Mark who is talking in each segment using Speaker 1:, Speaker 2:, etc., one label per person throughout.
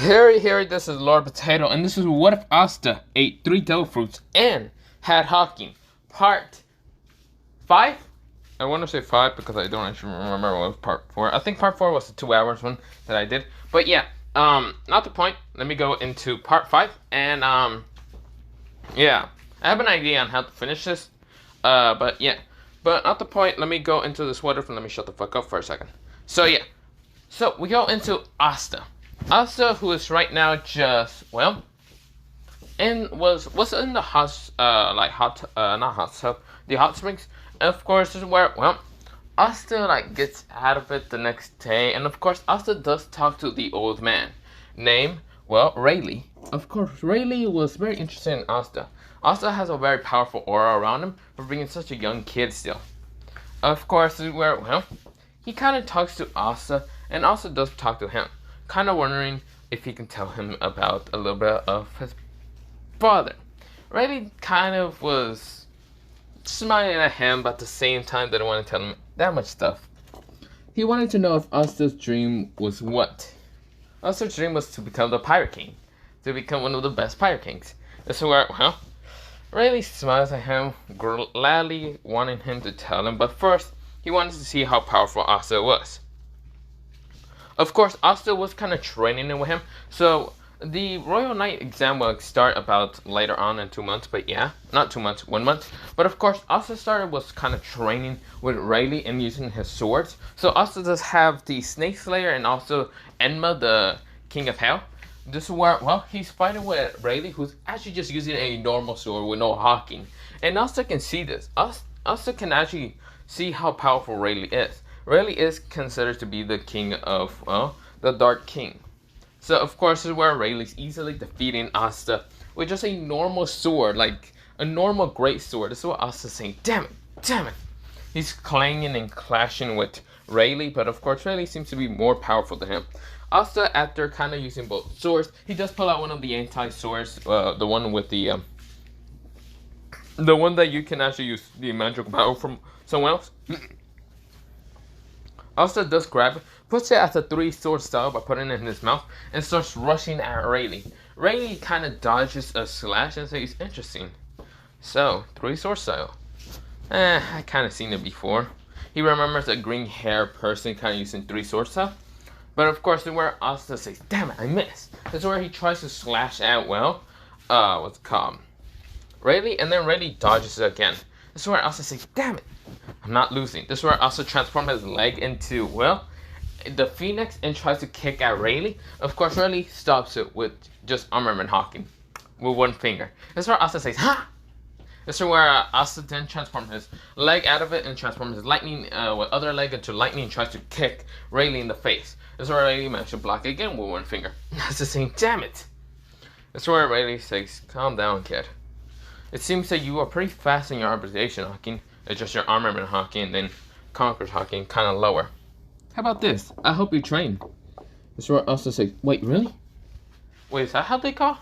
Speaker 1: Harry, this is Lord Potato, and this is what if Asta ate 3 devil fruits and had haki. Part 5? I want to say 5 because I don't actually remember what was part 4. I think part 4 was the 2 hours one that I did. But yeah, not the point. Let me go into part 5, and yeah. I have an idea on how to finish this, but yeah. But not the point. Let me go into this what if and let me shut the fuck up for a second. So yeah. So we go into Asta. Asta, who is right now just, well, and was in the hot, not hot tub, the hot springs. And of course, this is where, well, Asta, gets out of it the next day. And of course, Asta does talk to the old man named, well, Rayleigh. Of course, Rayleigh was very interested in Asta. Asta has a very powerful aura around him for being such a young kid still. Of course, this is where, well, he kind of talks to Asta, and Asta does talk to him. Kind of wondering if he can tell him about a little bit of his father. Rayleigh kind of was smiling at him, but at the same time didn't want to tell him that much stuff. He wanted to know if Asta's dream was what? Asta's dream was to become the Pirate King. To become one of the best Pirate Kings. This is where, well, Rayleigh smiles at him, gladly wanting him to tell him, but first, he wanted to see how powerful Asta was. Of course, Asta was kind of training with him, so the Royal Knight exam will start about later on in 2 months, but yeah, not 2 months, 1 month. But of course, Asta was kind of training with Rayleigh and using his swords. So Asta does have the Snake Slayer and also Enma, the King of Hell. This is where, well, he's fighting with Rayleigh, who's actually just using a normal sword with no hawking. And Asta can see this. Asta can actually see how powerful Rayleigh is. Rayleigh is considered to be the king of, well, the Dark King. So, of course, this is where Rayleigh's easily defeating Asta with just a normal sword, like a normal great sword. This is what Asta's saying, damn it. He's clanging and clashing with Rayleigh, but of course, Rayleigh seems to be more powerful than him. Asta, after kind of using both swords, he does pull out one of the anti-swords, the one with the one that you can actually use the magical power from someone else. Asta does grab it, puts it at a 3-sword style by putting it in his mouth, and starts rushing at Rayleigh. Rayleigh kind of dodges a slash and says, interesting. So, 3-sword style. I kind of seen it before. He remembers a green hair person kind of using 3-sword style. But of course, where Asta says, damn it, I missed. That's where he tries to slash at, well, what's it called? Rayleigh, and then Rayleigh dodges it again. That's where Asta says, damn it, I'm not losing. This is where Asta transforms his leg into, well, the Phoenix and tries to kick at Rayleigh. Of course, Rayleigh stops it with just armament hawking with one finger. This is where Asta says, ha! This is where Asta then transforms his leg out of it and transforms his lightning with other leg into lightning and tries to kick Rayleigh in the face. This is where Rayleigh managed to block it again with one finger. That's the same, damn it! This is where Rayleigh says, calm down, kid. It seems that you are pretty fast in your arbitration hawking. It's just your armament hawking and then conquerors hawking kind of lower. How about this? I hope you train. This is where Asta says, wait, really? Wait, is that how they call?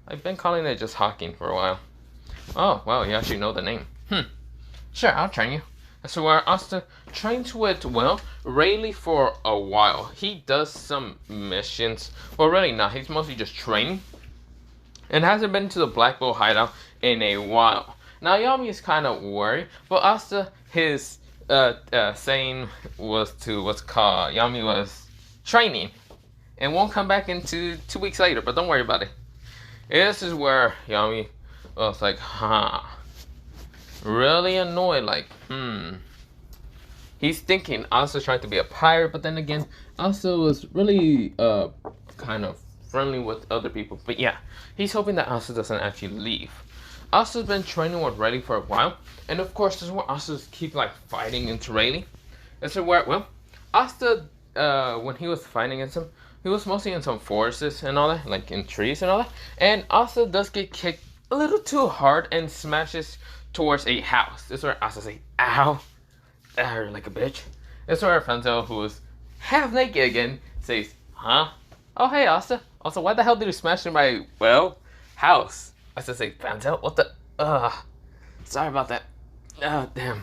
Speaker 1: I've been calling it just hawking for a while. Oh, well, you actually know the name. Sure, I'll train you. So where Asta trains with, well, Rayleigh for a while. He does some missions. Well, really not. He's mostly just training. And hasn't been to the Black Bull hideout in a while. Now, Yami is kind of worried. But Asta, his saying was to what's called, Yami was training. And won't come back into 2 weeks later. But don't worry about it. This is where Yami was like, really annoyed, like, He's thinking Asta trying to be a pirate, but then again, Asta was really kind of friendly with other people. But yeah, he's hoping that Asta doesn't actually leave. Asta's been training with Rayleigh for a while, and of course, this is where Asta keep fighting into Rayleigh. This is where, well, Asta, when he was fighting against him, he was mostly in some forests and all that, like in trees and all that. And Asta does get kicked a little too hard and smashes towards a house. This is where Asta says, ow, that hurt like a bitch. This is where Fanzel, who is half naked again, says, huh? Oh, hey, Asta. Also, why the hell did you smash in my, well, house? Asta says, Fanzel, what the, sorry about that. Oh, damn.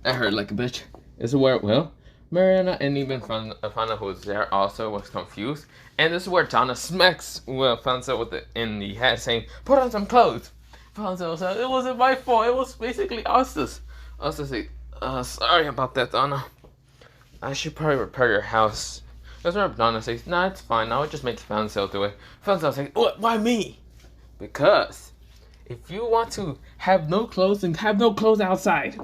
Speaker 1: That hurt like a bitch. This is where, well, Mariana and even Fana, who was there, also was confused. And this is where Donna smacks Fonzo with it in the head, saying, "Put on some clothes." Fonzo said, "It wasn't my fault. It was basically Asta's." Asta said, "Sorry about that, Donna. I should probably repair your house." That's where Donna says, "Nah, it's fine. I'll just make Fonzo do it." Fonzo says, "What? Why me?" "Because if you want to have no clothes and have no clothes outside,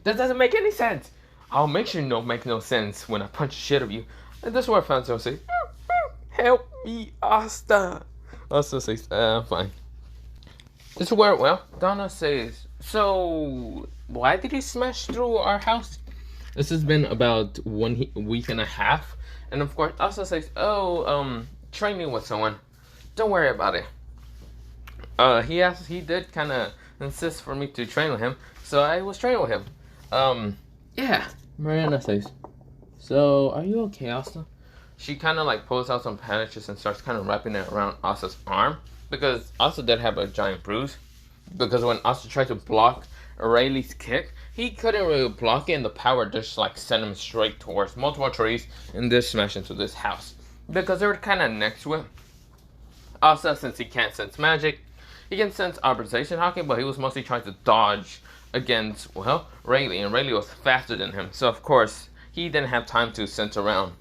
Speaker 1: that doesn't make any sense. I'll make sure it don't make no sense when I punch the shit of you." And this is where Fonzo says, "Help me, Asta." Asta says, fine. This is where, well, Donna says, "So, why did you smash through our house?" This has been about 1 week and a half. And of course, Asta says, training with someone. Don't worry about it. He did kind of insist for me to train with him. So I was training with him. Yeah. Mariana says, "So, are you okay, Asta?" She kind of like pulls out some bandages and starts kind of wrapping it around Asta's arm. Because Asta did have a giant bruise. Because when Asta tried to block Rayleigh's kick, he couldn't really block it, and the power just like sent him straight towards multiple trees and just smashed into this house. Because they were kind of next to him. Asta, since he can't sense magic, he can sense observation haki, but he was mostly trying to dodge against, well, Rayleigh, and Rayleigh was faster than him. So, of course, he didn't have time to sense around.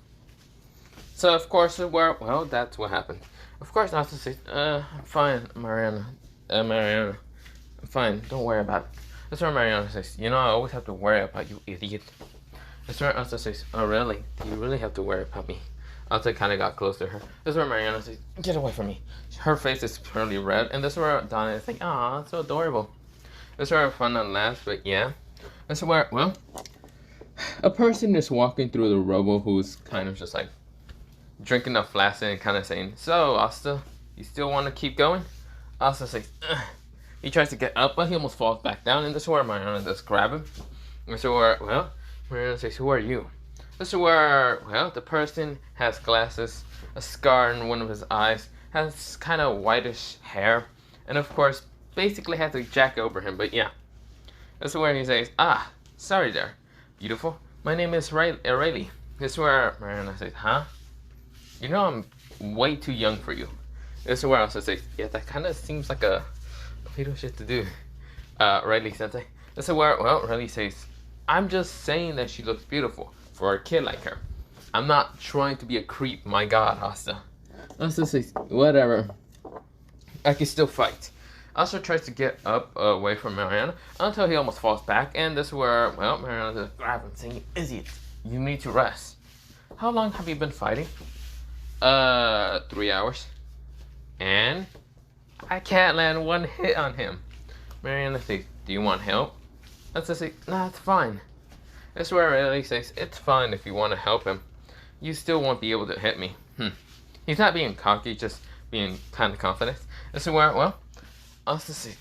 Speaker 1: So, of course, well, that's what happened. Of course, Asta says, "I'm fine, Mariana. Mariana. I'm fine. Don't worry about it." That's where Mariana says, "You know, I always have to worry about you, idiot." That's where Asta says, "Oh, really? Do you really have to worry about me?" Asta kind of got close to her. That's where Mariana says, "Get away from me." Her face is purely red, and that's where Donna is like, "Aw, that's so adorable." That's where Fana laughs, but yeah. That's where, well, a person is walking through the rubble who's kind of just like drinking a flask and kind of saying, "So, Asta, you still want to keep going?" Asta says, "Ugh." He tries to get up, but he almost falls back down, and this is where Mariana does grab him. This is where, well, Mariana says, "Who are you?" This is where, well, the person has glasses, a scar in one of his eyes, has kind of whitish hair, and of course, basically has to jack over him, but yeah. This is where he says, "Sorry there, beautiful. My name is Rayleigh." This is where Mariana says, "Huh? You know I'm way too young for you." This is where I also say, "Yeah, that kind of seems like a little shit to do, Rayleigh sensei." This is where, well, Rayleigh says, "I'm just saying that she looks beautiful for a kid like her. I'm not trying to be a creep, my god, Asta." Asta says, "Whatever. I can still fight." Asta tries to get up away from Mariana until he almost falls back, and this is where, well, Mariana just grabs him, saying, "Idiot, you need to rest." "How long have you been fighting?" 3 hours. "And I can't land one hit on him." Mariana says, "Do you want help?" Asta says, "Nah, it's fine." This is where Rayleigh says, "It's fine if you want to help him. You still won't be able to hit me." He's not being cocky, just being kind of confident. This is where, well, Asta says,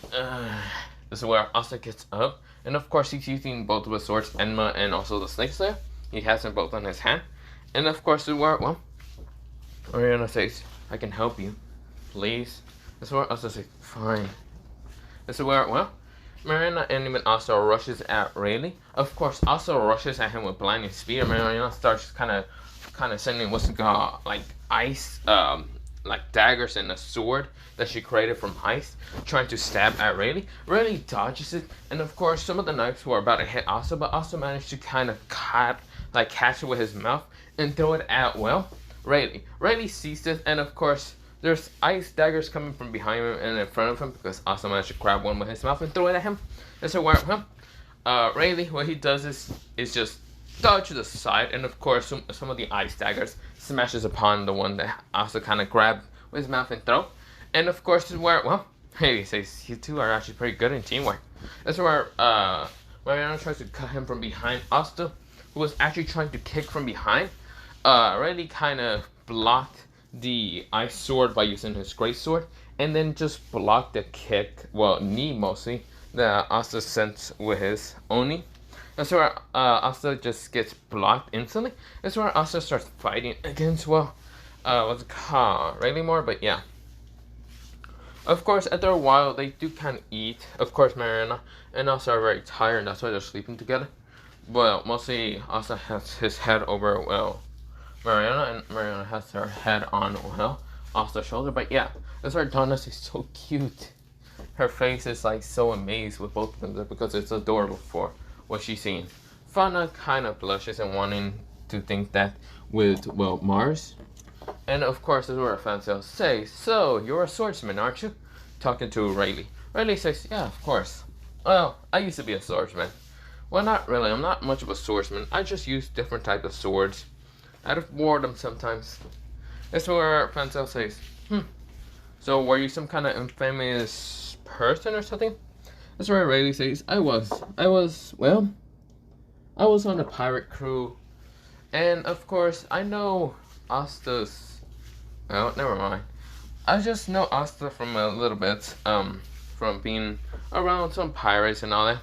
Speaker 1: This is where Asta gets up, and of course he's using both of his swords, Enma and also the Snake Slayer. He has them both on his hand. And of course, this is where, well, Mariana says, "I can help you. Please." This is where Asta says, "Fine." This is where, well, Mariana and even Asta rushes at Rayleigh. Of course, Asta rushes at him with blinding speed, and Mariana starts kind of sending what's called like ice, like daggers and a sword that she created from ice, trying to stab at Rayleigh. Rayleigh dodges it, and of course, some of the knives were about to hit Asta, but Asta managed to kind of catch it with his mouth and throw it at, well, Rayleigh. Rayleigh sees this, and of course, there's ice daggers coming from behind him and in front of him because Asta managed to grab one with his mouth and throw it at him. And so where Rayleigh, what he does is just dodge to the side, and of course some of the ice daggers smashes upon the one that Asta kind of grabbed with his mouth and throw. And of course this is where, well, Rayleigh says you two are actually pretty good in teamwork. That's where Mariana tries to cut him from behind. Asta, who was actually trying to kick from behind, Rayleigh kind of blocked the ice sword by using his great sword, and then just blocked the kick, well, knee mostly, that Asta sent with his Oni. That's where Asta just gets blocked instantly. That's where Asta starts fighting against, well, what's it called, Rayleigh more, but yeah. Of course, after a while, they do kind of eat. Of course, Mariana and Asta are very tired, and that's why they're sleeping together. Well, mostly Asta has his head over, well, Mariana, and Mariana has her head on, well, Asta's shoulder. But yeah, this Ardonis is so cute. Her face is like so amazed with both of them because it's adorable for what she's seeing. Fauna kind of blushes and wanting to think that with, well, Mars. And of course, this is where Fansel says, "So, you're a swordsman, aren't you?" Talking to Rayleigh. Rayleigh says, "Yeah, of course. Well, I used to be a swordsman." "Well, not really. I'm not much of a swordsman. I just use different types of swords. Out of boredom sometimes." That's where Fansel says, "So, were you some kind of infamous person or something?" That's where Rayleigh says, I was, well, I was on a pirate crew. And of course, I know Asta's, well, never mind. I just know Asta from a little bit, from being around some pirates and all that.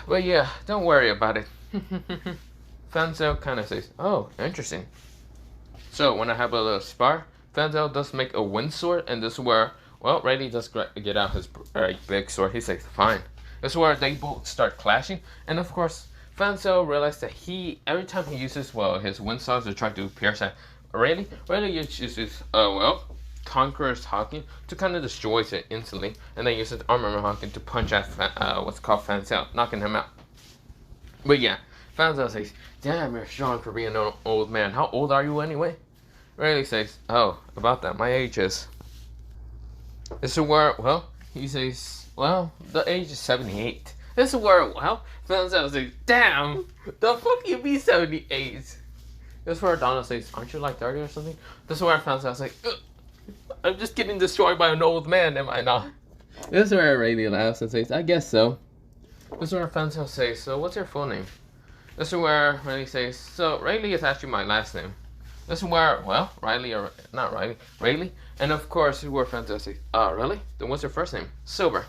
Speaker 1: But yeah, don't worry about it." Fansel kind of says, "Oh, interesting." So when I have a little spar, Fansel does make a wind sword, and this is where, well, Rayleigh does get out his big sword. He says, "Fine." This is where they both start clashing, and of course, Fansel realized that every time he uses, well, his wind swords to try to pierce at Rayleigh uses, well, Conqueror's haki to kind of destroy it instantly, and then uses Armament haki to punch at what's called Fansel, knocking him out. But yeah, Fansel says, "Damn, you're strong for being an old man. How old are you anyway?" Rayleigh says, "Oh, about that, my age is..." This is where, well, he says, "Well, the age is 78. This is where, well, Fansel says, "Damn, the fuck you be 78? This is where Donna says, "Aren't you like 30 or something?" This is where Fansel says, "I'm just getting destroyed by an old man, am I not?" This is where Rayleigh laughs and says, "I guess so." This is where Fansel says, "So what's your full name?" This is where Rayleigh says, "So Rayleigh is actually my last name." This is where, well, Rayleigh. And of course, this is where Fansel says, "Really? Then what's your first name?" "Silver.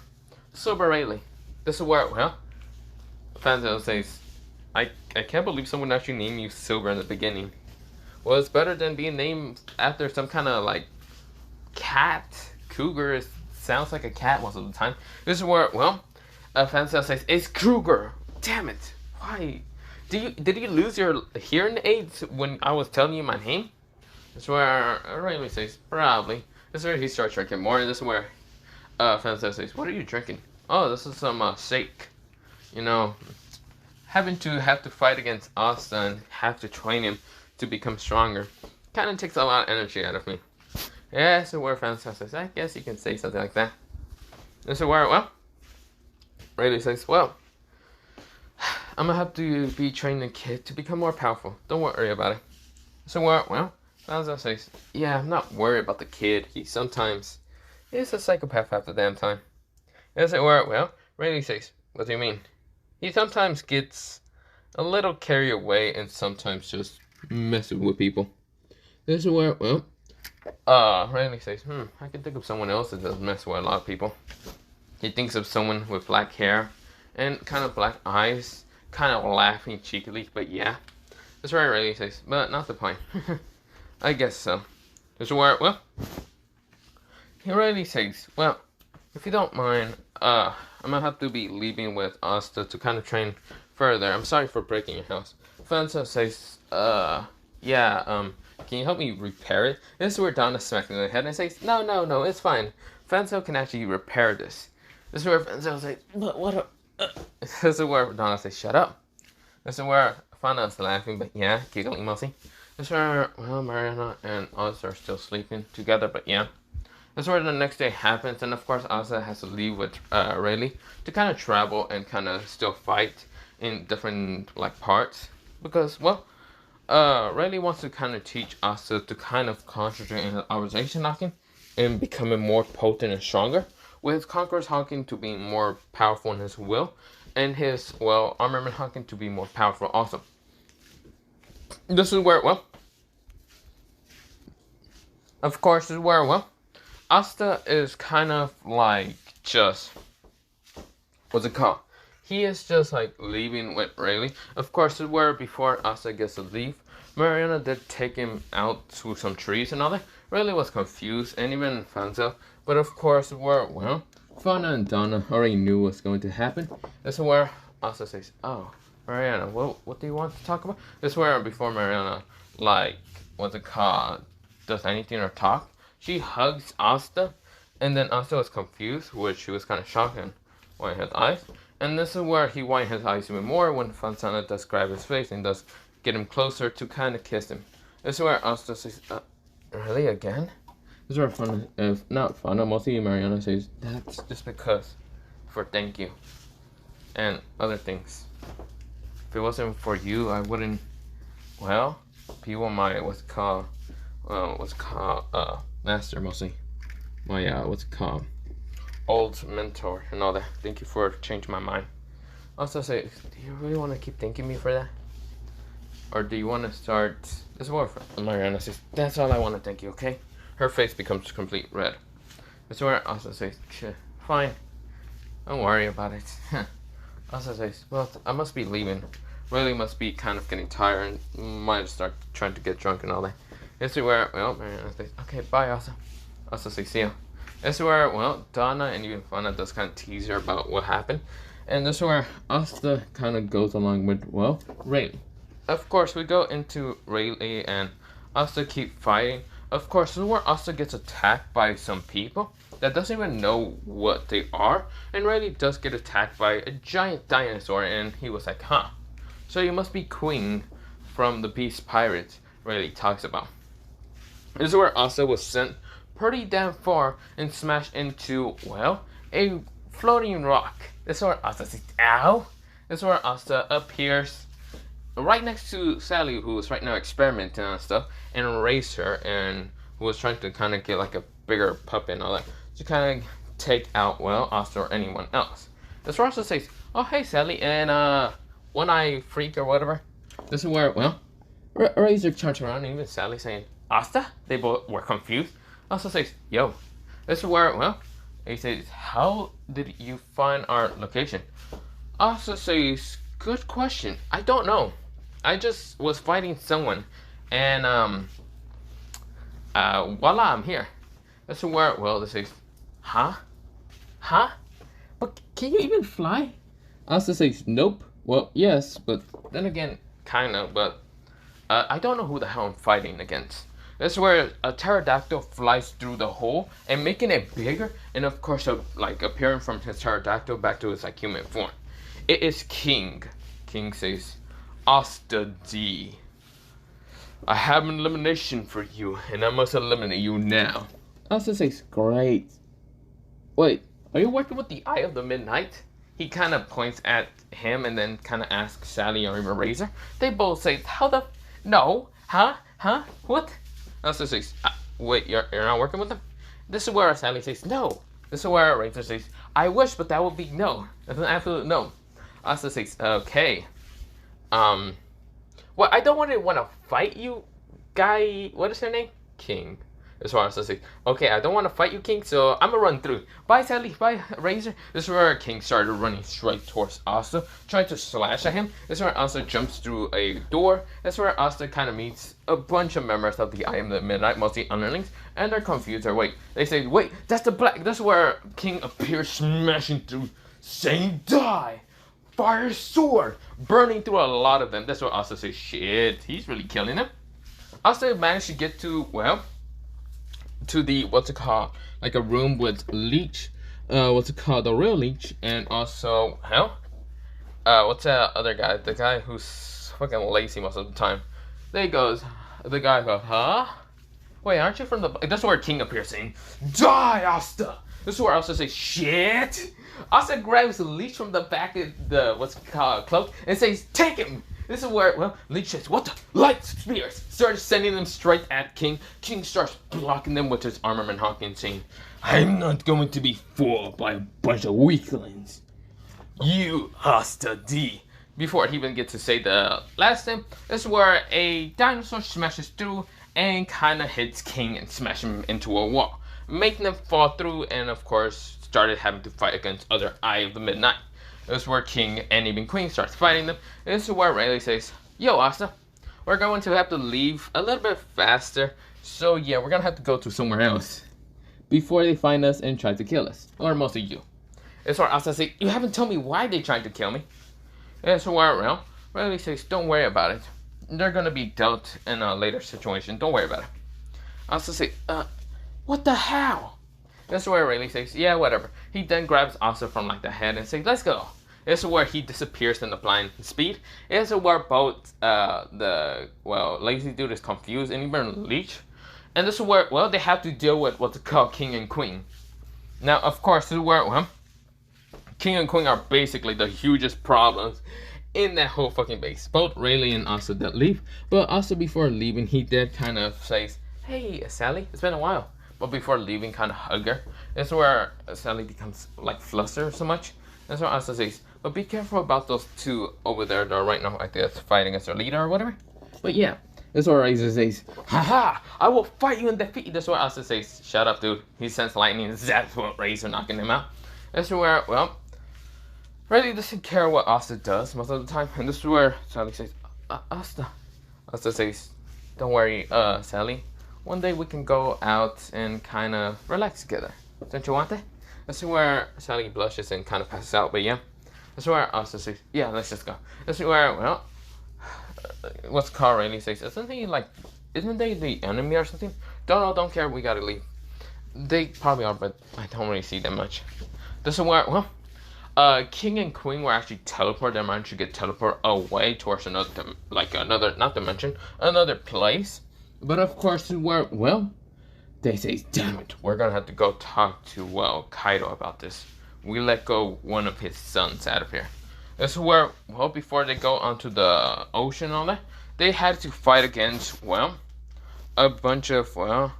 Speaker 1: Silver Rayleigh." This is where, well, Fansel says, I can't believe someone actually named you Silver in the beginning. Well, it's better than being named after some kind of, like, cat. Cougar sounds like a cat most of the time. This is where, well, Fansel says, "It's Kruger. Damn it. Why? Did you lose your hearing aids when I was telling you my name?" This is where Rayleigh says, "Probably." This is where he starts drinking more. This is where Fansel says, "What are you drinking?" "Oh, this is some shake. You know, have to fight against Asta and have to train him to become stronger kind of takes a lot of energy out of me." Yeah, so where Fansel says, "I guess you can say something like that." This is where, well, Rayleigh says, "Well, I'm gonna have to be training the kid to become more powerful. Don't worry about it." So where, well, Fansel says, "Yeah, I'm not worried about the kid. He sometimes is a psychopath half the damn time." Is it where, well, Rayleigh says, "What do you mean?" "He sometimes gets a little carried away and sometimes just messing with people." This is where, well, Rayleigh says, I can think of someone else that does mess with a lot of people." He thinks of someone with black hair and kind of black eyes, kind of laughing cheekily, but yeah. That's where Rayleigh says, "But not the point." "I guess so." This is where, well, Rayleigh says, "Well, if you don't mind, I'm gonna have to be leaving with Asta to kind of train further. I'm sorry for breaking your house." Fansel says, yeah, can you help me repair it?" This is where Donna smacks me in the head and says, No, it's fine. Fansel can actually repair this. This is where Fansel says, "But what This is where Donna says, "Shut up." This is where Fauna's laughing, but yeah, giggling mostly. This is where, well, Mariana and Oz are still sleeping together, but yeah. This is where the next day happens, and of course Asta has to leave with Rayleigh to kind of travel and kind of still fight in different, like, parts. Because, well, Rayleigh wants to kind of teach Asta to kind of concentrate on observation knocking and becoming more potent and stronger, with Conqueror's hawking to be more powerful in his will, and his, well, armament hawking to be more powerful also. This is where, well, of course, this is where, well, Asta is kind of like just, what's it called? He is just like leaving with Rayleigh. Of course, this is where before Asta gets to leave, Mariana did take him out to some trees and all that. Rayleigh was confused, and even Fansel. But of course, where, well, Fauna and Donna already knew what's going to happen. This is where Asta says, "Oh, Mariana, what do you want to talk about?" This is where before Mariana, like, what's it called, does anything or talk, she hugs Asta, and then Asta was confused, which she was kind of shocked and white his eyes. And this is where he white his eyes even more when Fontana does grab his face and does get him closer to kind of kiss him. This is where Asta says, "Really again?" This is where fun, not fun, mostly Mariana says, "That's just because, for thank you, and other things. If it wasn't for you, I wouldn't, well, people might, master mostly, my, old mentor and all that. Thank you for changing my mind." Also say, "Do you really want to keep thanking me for that? Or do you want to start," this is what Mariana says, "That's all I want to thank you, okay?" Her face becomes complete red. This is where Asta says, "Fine. Don't worry about it." Asta says, "Well, I must be leaving. Really must be kind of getting tired and might start trying to get drunk and all that." This is where, well, Mariana says, "Okay, bye, Asta." Asta says, "See ya." This is where, well, Donna and even Fana does kind of tease her about what happened. And this is where Asta kind of goes along with, well, Rayleigh. Of course, we go into Rayleigh and Asta keep fighting. Of course, this is where Asta gets attacked by some people that doesn't even know what they are. And Rayleigh does get attacked by a giant dinosaur, and he was like, "Huh. So you must be Queen from the Beast Pirates," Rayleigh talks about. This is where Asta was sent pretty damn far and smashed into, well, a floating rock. This is where Asta says, "Ow." This is where Asta appears right next to Sally, who is right now experimenting on stuff, and Racer, and who was trying to kind of get like a bigger puppet and all that to kind of take out, well, Asta or anyone else. This is where Asta says, "Oh, hey, Sally," and one-eye freak or whatever. This is where, well, Razor turns around and even Sally saying, "Asta?" They both were confused. Asta says, "Yo." This is where, well, he says, "How did you find our location?" Asta says, "Good question. I don't know. I just was fighting someone, and voila, I'm here." This is where, well, they say, "Huh? Huh? But can you even fly?" Asta says, "Nope. Well, yes, but then again, kinda, but I don't know who the hell I'm fighting against." This is where a pterodactyl flies through the hole and making it bigger, and of course, like appearing from his pterodactyl back to his like human form. It is King. King says, "Asta D, I have an elimination for you, and I must eliminate you now." Asta says, "Great. Wait, are you working with the Eye of the Midnight?" He kind of points at him and then kind of asks Sally or even Razor. They both say, "How the? No. Huh? Huh? What?" Asta says, "Wait, you're not working with them?" This is where Sally says, "No." This is where Razor says, "I wish, but that would be no. That's an absolute no." Asta says, "Okay. Well, I don't want to fight you, guy. What is her name? King." As far as I say, "Okay, I don't want to fight you, King, so I'm gonna run through. Bye, Sally. Bye, Razor." This is where King started running straight towards Asta, trying to slash at him. This is where Asta jumps through a door. That's where Asta kind of meets a bunch of members of the I Am the Midnight, mostly underlings, and they're confused. Or wait, they say, "Wait, that's the black." This is where King appears smashing through, saying, "Die! Fire sword!" burning through a lot of them. That's where Asta says, "Shit, he's really killing them." Asta managed to get to, well, to the, what's it called, like a room with Leech, the real Leech, and also, hell, what's that other guy, the guy who's fucking lazy most of the time. There he goes, the guy goes, "Huh? Wait, aren't you from the," that's where King appears saying, "Die, Asta!" This is where Asta says, "Shit!" Asta grabs the Leech from the back of the, what's it called, cloak, and says, "Take him!" This is where, well, Leech says, "What the?" Light spears starts sending them straight at King. King starts blocking them with his armament hawking, saying, "I'm not going to be fooled by a bunch of weaklings. You, Asta D." Before he even gets to say the last thing, this is where a dinosaur smashes through and kind of hits King and smashes him into a wall, making them fall through, and of course, started having to fight against other Eye of the Midnight. This is where King and even Queen starts fighting them. This is where Rayleigh says, "Yo, Asta, we're going to have to leave a little bit faster. So yeah, we're going to have to go to somewhere else before they find us and try to kill us. Or mostly you." This is where Asta says, "You haven't told me why they tried to kill me." It's where, well, Riley says, don't worry about it. They're gonna be dealt in a later situation. Don't worry about it. Asta says, what the hell? That's where Riley says, yeah, whatever. He then grabs Asta from like the head and says, let's go. This is where he disappears in the blind speed. This is where both lazy dude is confused and even Leech. And this is where, well, they have to deal with what's called King and Queen. Now, of course, this is where, well, King and Queen are basically the hugest problems in that whole fucking base. Both Rayleigh and Asta did leave, but Asta before leaving, he did kind of say, hey, Sally, it's been a while. But before leaving, kind of hug her. That's where Sally becomes like flustered so much. That's where Asta says, but be careful about those two over there that are right now like they're fighting against their leader or whatever. But yeah, that's where Razor says, haha, I will fight you and defeat you. That's where Asta says, shut up, dude. He sends lightning. That's what Razor knocking him out. That's where, well, Riley doesn't care what Asta does most of the time. And this is where Sally says, Asta. Asta says, don't worry, Sally. One day we can go out and kind of relax together. Don't you want that? That's where Sally blushes and kind of passes out. But yeah, that's where Asta says, yeah, let's just go. That's where, well, what's called Riley says, isn't they the enemy or something? Don't care, we gotta leave. They probably are, but I don't really see them much. This is where, well, King and Queen were actually teleported. They managed to get teleported away towards another, not dimension, another place. But of course, where, well, they say, damn it, we're gonna have to go talk to, well, Kaido about this. We let go one of his sons out of here. This is where, well, before they go onto the ocean and all that, they had to fight against, well, a bunch of, well,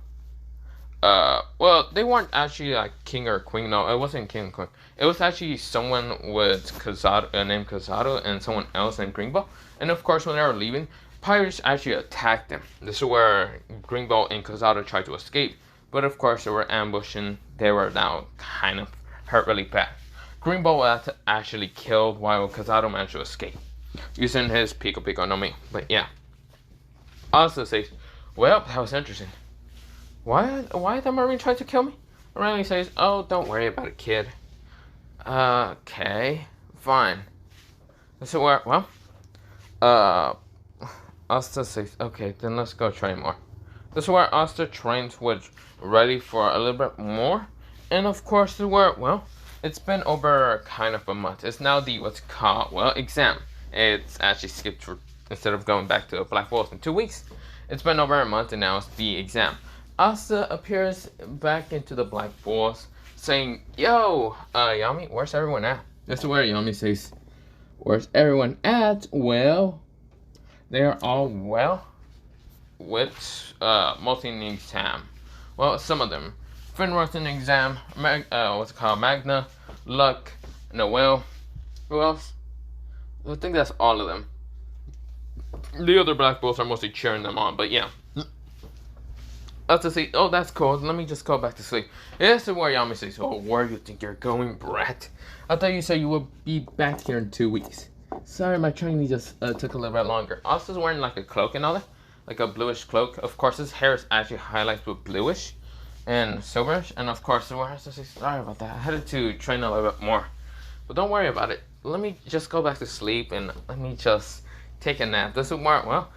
Speaker 1: they weren't actually like King or Queen. No, it wasn't King and Queen. It was actually someone with named Kazado and someone else named Greenbow. And of course, when they were leaving, pirates actually attacked them. This is where Greenbow and Kazado tried to escape. But of course, they were ambushed and they were now kind of hurt really bad. Greenbow was actually killed while Kazado managed to escape using his Pico Pico no Mi. But yeah. Asta says, well, that was interesting. Why the Marine tried to kill me? Riley says, oh, don't worry about it, kid. Okay, fine. This is where, well, Asta says, okay, then let's go train more. This is where Asta trains with Ready for a little bit more. And of course, this is where, well, it's been over kind of a month. It's now the, what's called, well, exam. It's actually skipped for, instead of going back to Black Wolves in 2 weeks. It's been over a month and now it's the exam. Asta appears back into the Black Wolves saying, yo, Yami, where's everyone at? This is where Yami says, where's everyone at? Well, they are all well with mostly in the exam. Well, some of them. Finworth in the exam, Magna, Luck, Noel. Who else? I think that's all of them. The other Black Bulls are mostly cheering them on, but yeah. Asta says, oh, that's cool. Let me just go back to sleep. This is where Yami says, oh, where do you think you're going, brat? I thought you said you would be back here in 2 weeks. Sorry, my training just took a little bit longer. Asta's wearing like a cloak and all that. Like a bluish cloak. Of course, his hair is actually highlighted with bluish and silverish. And of course, Asta says, sorry about that. I had to train a little bit more. But don't worry about it. Let me just go back to sleep and let me just take a nap. This is where, well,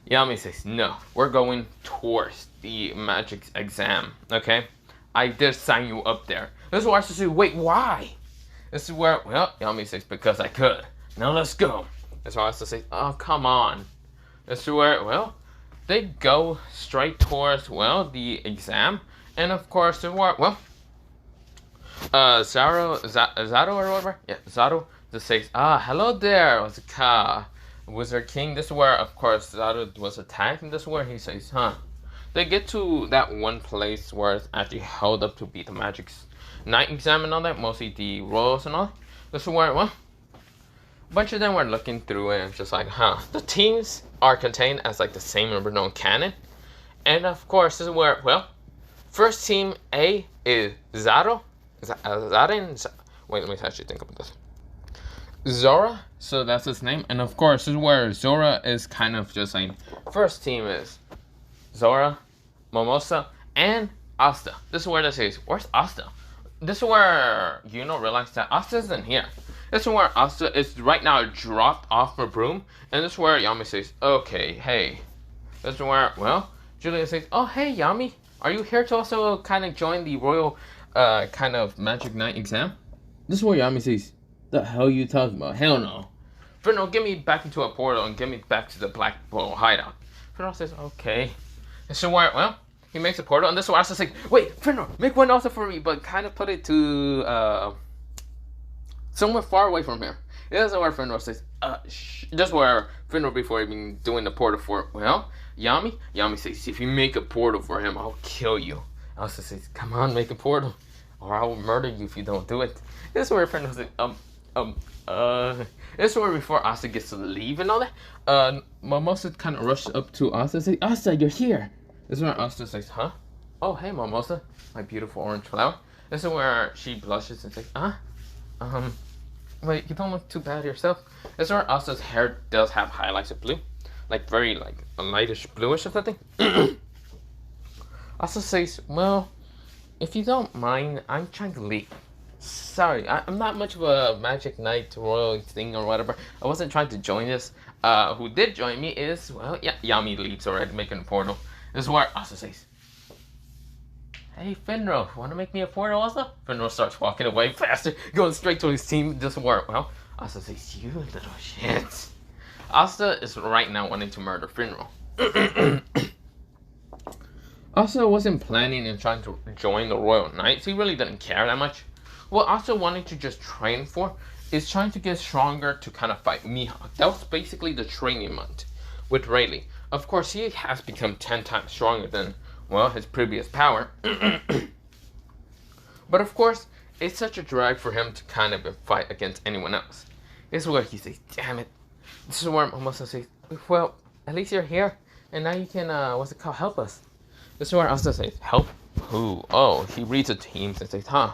Speaker 1: Yami says, no, we're going towards the magic exam, okay? I did sign you up there. This is where Asta says, wait, why? This is where, well, Yami says, because I could. Now let's go. That's why Asta says, oh, come on. This is where, well, they go straight towards, well, the exam. And of course, the where, well, Zato or whatever? Yeah, Zato just says, hello there, what's it, Wizard King. This is where, of course, Zato was attacked, and this is where he says, They get to that one place where it's actually held up to be the Magic Night exam and all that, mostly the royals and all. This is where, well, a bunch of them were looking through it and just like, the teams are contained as like the same number known canon. And of course, this is where, well, first team A is Zato. Wait, let me actually think about this. Zora, so that's his name. And of course, this is where Zora is kind of just saying, first team is Zora, Momosa, and Asta. This is where this is. Where's Asta? This is where you don't realize that Asta isn't here. This is where Asta is right now dropped off her broom, and this is where Yami says, "Okay, hey." This is where, well, Julia says, "Oh, hey, Yami, are you here to also kind of join the royal kind of magic night exam?" This is where Yami says, "The hell you talking about? Hell no. Fernando, get me back into a portal and get me back to the Black Bull hideout." Fernando says, "Okay." And so where, well, he makes a portal, and this is where Asta says, "Wait, Fernando, make one also for me, but kind of put it to somewhere far away from here." This is where Fernando says, this is where Fernando, before even doing the portal for, well, Yami says, "If you make a portal for him, I'll kill you." Asta says, "Come on, make a portal, or I will murder you if you don't do it." This is where Fernando says, this is where before Asta gets to leave and all that, Mimosa kind of rushes up to Asta and says, "Asta, you're here." This is where Asta says, "Huh? Oh, hey, Mimosa, my beautiful orange flower." This is where she blushes and says, wait, you don't look too bad yourself." This is where Asta's hair does have highlights of blue. Like, very, like, a lightish bluish or something. Asta says, "Well, if you don't mind, I'm trying to leave. Sorry, I'm not much of a Magic Knight royal thing or whatever. I wasn't trying to join this. Who did join me is, well, yeah, Yami leaves already, making a portal." This is where Asta says, "Hey, Finro, want to make me a portal also?" Finro starts walking away faster, going straight to his team. This is where, well, Asta says, "You little shit." Asta is right now wanting to murder Finro. Asta wasn't planning and trying to join the Royal Knights. He really didn't care that much. What Asta wanted to just train for is trying to get stronger to kind of fight Mihawk. That was basically the training month with Rayleigh. Of course, he has become 10 times stronger than, well, his previous power. But of course, it's such a drag for him to kind of fight against anyone else. This is where he says, "Damn it." This is where Mimosa says, "Well, at least you're here, and now you can, what's it called, help us." This is where Asta says, "Help who?" Oh, he reads the teams and says, "Huh.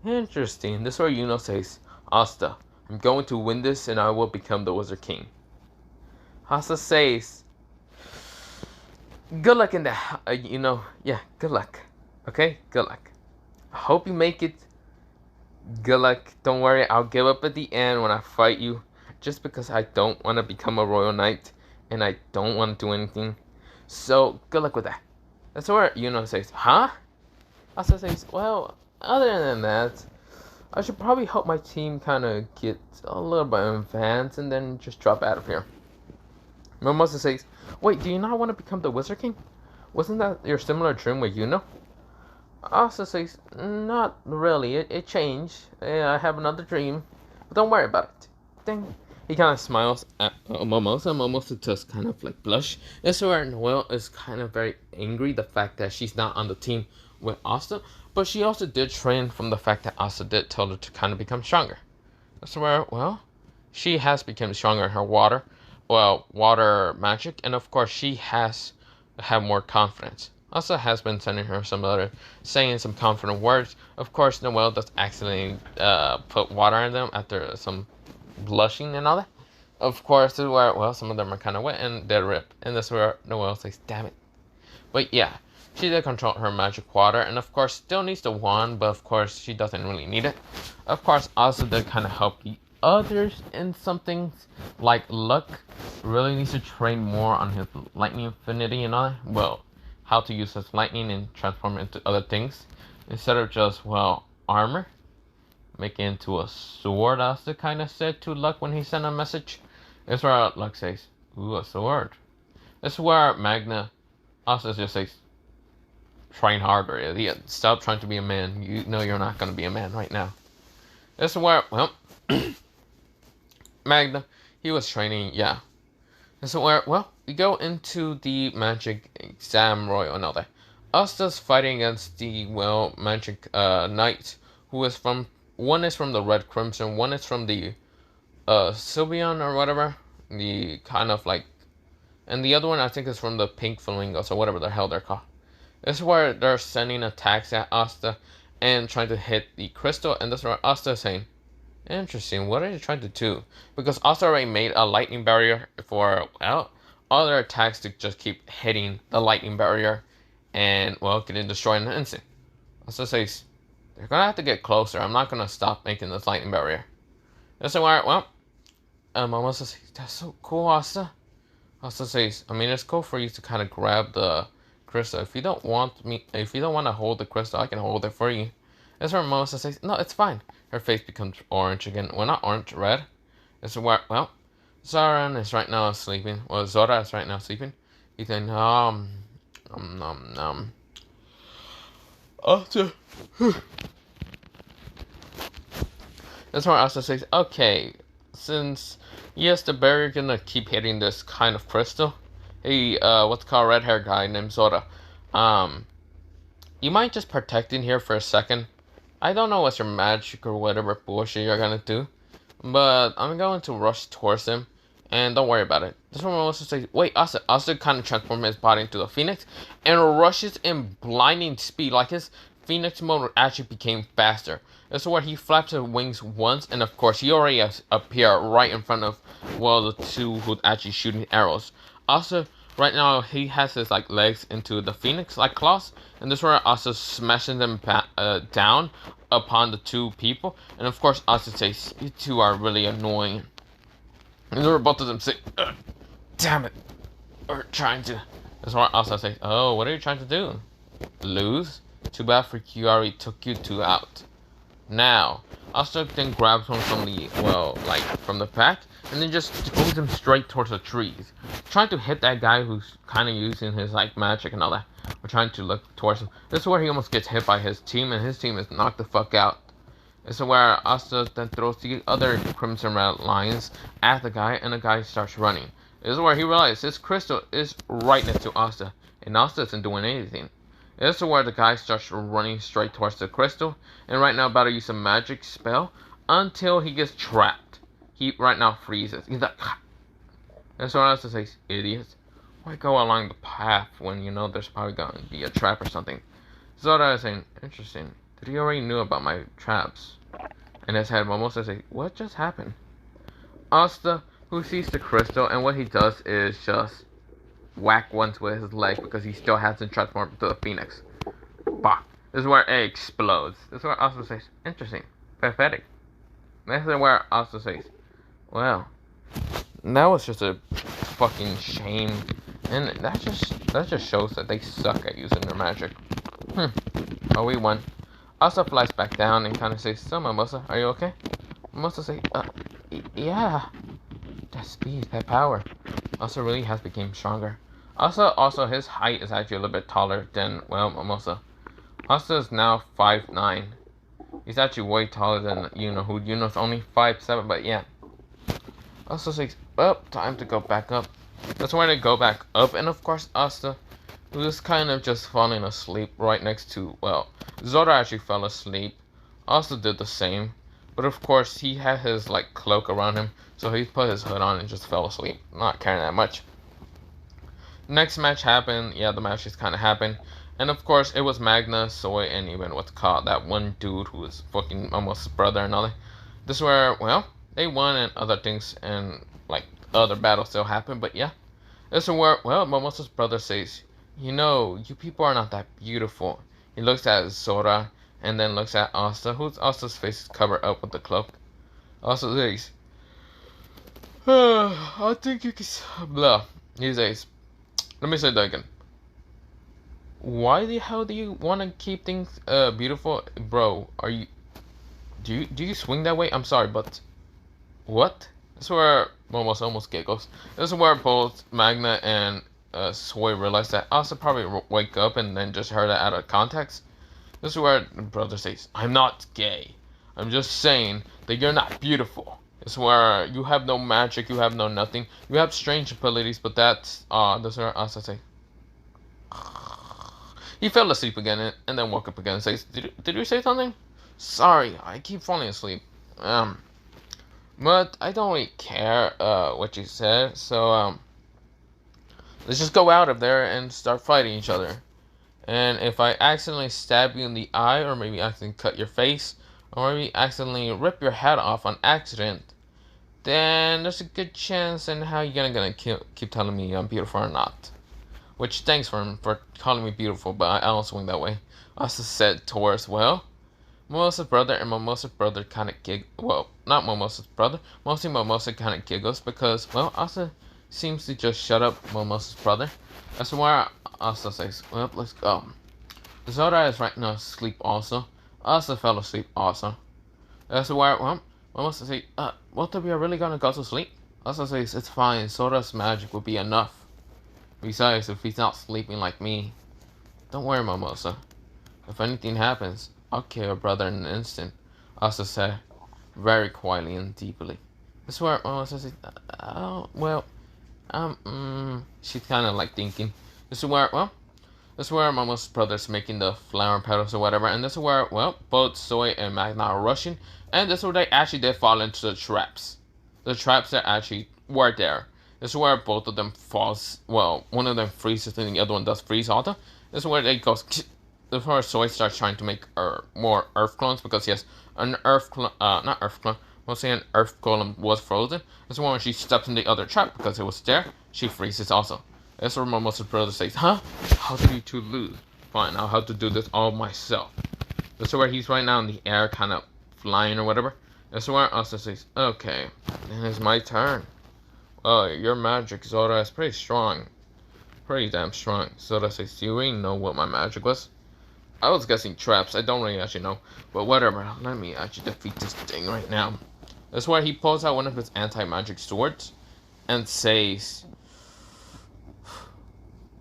Speaker 1: Interesting." This is where Yuno says, "Asta, I'm going to win this and I will become the Wizard King." Asta says, "Good luck in that, yeah, good luck. Okay, good luck. I hope you make it. Good luck. Don't worry, I'll give up at the end when I fight you, just because I don't want to become a Royal Knight and I don't want to do anything. So, good luck with that." That's where Yuno says, "Huh?" Asta says, "Well, other than that, I should probably help my team kind of get a little bit advanced and then just drop out of here." Mimosa says, "Wait, do you not want to become the Wizard King? Wasn't that your similar dream with Yuno?" Asta says, "Not really, it changed. I have another dream, but don't worry about it." Ding. He kind of smiles at Mimosa. Mimosa just kind of like blush. This is where Noelle is kind of very angry, the fact that she's not on the team with Asta, but she also did train from the fact that Asta did tell her to kind of become stronger. That's where, well, she has become stronger in her water magic, and of course she has had more confidence. Asta has been sending her saying some confident words. Of course, Noelle does accidentally put water in them after some blushing and all that. Of course, this is where, well, some of them are kind of wet and they're ripped, and this is where Noelle says, "Damn it." But yeah, she did control her magic water, and of course still needs the wand, but of course she doesn't really need it. Of course, also did kind of help the others in some things, like Luck really needs to train more on his lightning affinity and all that. Well, how to use his lightning and transform it into other things, instead of just, well, armor. Make it into a sword, Asta kind of said to Luck when he sent a message. That's where Luck says, "Ooh, a sword." This is where Magna Asta just says, "Train harder, idiot. Stop trying to be a man. You know you're not going to be a man right now." This is where, well, Magna, he was training, yeah. This is where, well, we go into the magic exam royal and all that. Asta's fighting against the, well, magic knight, who is from, one is from the Red Crimson, one is from the Sylveon or whatever, the kind of like, and the other one I think is from the Pink Flamingos or whatever the hell they're called. This is where they're sending attacks at Asta and trying to hit the crystal, and this is where Asta is saying, "Interesting, what are you trying to do?" Because Asta already made a lightning barrier for, well, all their attacks to just keep hitting the lightning barrier and, well, getting destroyed in an instant. Asta says, "They're gonna have to get closer. I'm not gonna stop making this lightning barrier." That's why, well, Mimosa says, that's so cool, Asta. Asta says, I mean, it's cool for you to kind of grab the crystal. If you don't want to hold the crystal, I can hold it for you. That's where Mimosa says, no, it's fine. Her face becomes orange again. Well, not orange, red. That's where, well, Zara is right now sleeping. Well, Zora is right now sleeping. He's saying, Asta. That's where Asta says, okay, since yes, the barrier gonna keep hitting this kind of crystal. Hey, what's called red hair guy named Zora. You mind just protecting here for a second? I don't know what's your magic or whatever bullshit you're gonna do, but I'm going to rush towards him, and don't worry about it. This one also says, wait, Asta. Asta kind of transforms his body into a phoenix, and rushes in blinding speed, like his phoenix mode actually became faster. This is where he flaps his wings once, and of course he already has appeared right in front of, well, the two who's actually shooting arrows. Asta, right now, he has his like legs into the phoenix like claws, and this is where Asta smashing them down upon the two people, and of course Asta says, you two are really annoying. And then both of them say, damn it, we're trying to. That's why Asta says, oh, what are you trying to do? Lose? Too bad for you, already took you two out. Now, Asta then grabs one from the, well, like, from the pack, and then just pulls him straight towards the trees. Trying to hit that guy who's kind of using his, like, magic and all that. We're trying to look towards him. This is where he almost gets hit by his team, and his team is knocked the fuck out. This is where Asta then throws the other Crimson Red Lions at the guy, and the guy starts running. This is where he realizes his crystal is right next to Asta, and Asta isn't doing anything. This is where the guy starts running straight towards the crystal, and right now about to use a magic spell until he gets trapped. He right now freezes. He's like, and so Asta says, idiots, why go along the path when you know there's probably going to be a trap or something? Zora is saying, interesting. Did he already knew about my traps? And his head Mimosa says, what just happened? Asta, who sees the crystal, and what he does is just whack once with his leg because he still hasn't transformed into a phoenix. Bah! This is where it explodes. This is where Asta says, interesting. Pathetic. This is where Asta says, well, that was just a fucking shame. And that just shows that they suck at using their magic. Oh, we won. Asta flies back down and kind of says, so Mimosa, are you okay? Mimosa says, yeah. That speed, that power. Asta really has become stronger. Also, his height is actually a little bit taller than, well, Mimosa. Asta is now 5'9". He's actually way taller than Yuno, who Yuno's only 5'7", but yeah. Asta says, well, time to go back up. That's why they go back up, and of course Asta, who is kind of just falling asleep right next to, well, Zora actually fell asleep. Asta did the same, but of course he had his, like, cloak around him, so he put his hood on and just fell asleep, not caring that much. Next match happened, yeah, the match just kind of happened, and of course it was Magna, Soy, and even what's called that one dude who was fucking almost his brother and all that. This is where, well, they won and other things, and, like, other battles still happened, but yeah. This is where, well, Mimosa's brother says, you know, you people are not that beautiful. He looks at Zora, and then looks at Asta, whose Asta's face is covered up with the cloak. Asta says, I think you can, blah. He says, let me say that again. Why the hell do you want to keep things beautiful? Bro, are you, do you swing that way? I'm sorry, but what? This is where Momosa almost giggles. This is where both Magna and Soy realize that Asta probably wake up and then just heard that out of context. This is where the brother says, I'm not gay. I'm just saying that you're not beautiful. It's where you have no magic, you have no nothing. You have strange abilities, but that's is where Asta says. He fell asleep again and then woke up again and says, did you say something? Sorry, I keep falling asleep. But I don't really care what you said, so let's just go out of there and start fighting each other. And if I accidentally stab you in the eye, or maybe accidentally cut your face, or maybe accidentally rip your head off on accident, then there's a good chance in how you're gonna keep telling me I'm beautiful or not. Which, thanks for calling me beautiful, but I don't swing that way. Asta said Taurus, well, Mimosa's brother and Mimosa's brother kind of well, not Mimosa's brother, mostly Mimosa kind of giggles because, well, Asta seems to just shut up Mimosa's brother. That's why Asta says, well, let's go. Zora is right now asleep also. Asta fell asleep also. That's why, well, Mimosa says, both of you are really gonna go to sleep? Asta says, it's fine, Zora's magic will be enough. Besides, if he's not sleeping like me, don't worry, Mimosa. If anything happens, I'll kill your brother in an instant, Asta said, very quietly and deeply. That's where Mimosa says, oh, well, she's kind of like thinking. This is where Mimosa's brother's making the flower petals or whatever, and this is where, well, both Soy and Magna are rushing, and this is where they actually did fall into the traps. The traps that actually were there. This is where both of them falls, well, one of them freezes and the other one does freeze also. This is where they go, before Soy starts trying to make more earth clones, because yes, an earth clone, not earth clone, we'll say an earth golem was frozen. This is when she steps in the other trap, because it was there, she freezes also. That's where Mimosa's brother says, huh? How did you two lose? Fine, I'll have to do this all myself. This is where he's right now in the air, kind of flying or whatever. This is where Asta says, okay, then it's my turn. Oh, your magic, Zora, is pretty strong. Pretty damn strong. Zora says, you really know what my magic was? I was guessing traps, I don't really actually know. But whatever, let me actually defeat this thing right now. That's where he pulls out one of his anti-magic swords and says,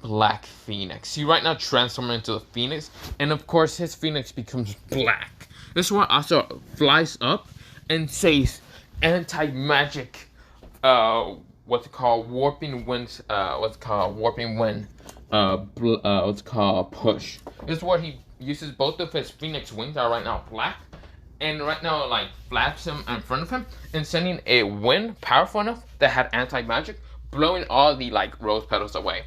Speaker 1: Black Phoenix. He right now transforms into the Phoenix, and of course his Phoenix becomes black. This is where Asta flies up and says, anti-magic, what's it called, warping wind, what's it called, push. This is where he uses both of his Phoenix wings that are right now black, and right now like flaps him in front of him and sending a wind powerful enough that had anti-magic, blowing all the like rose petals away.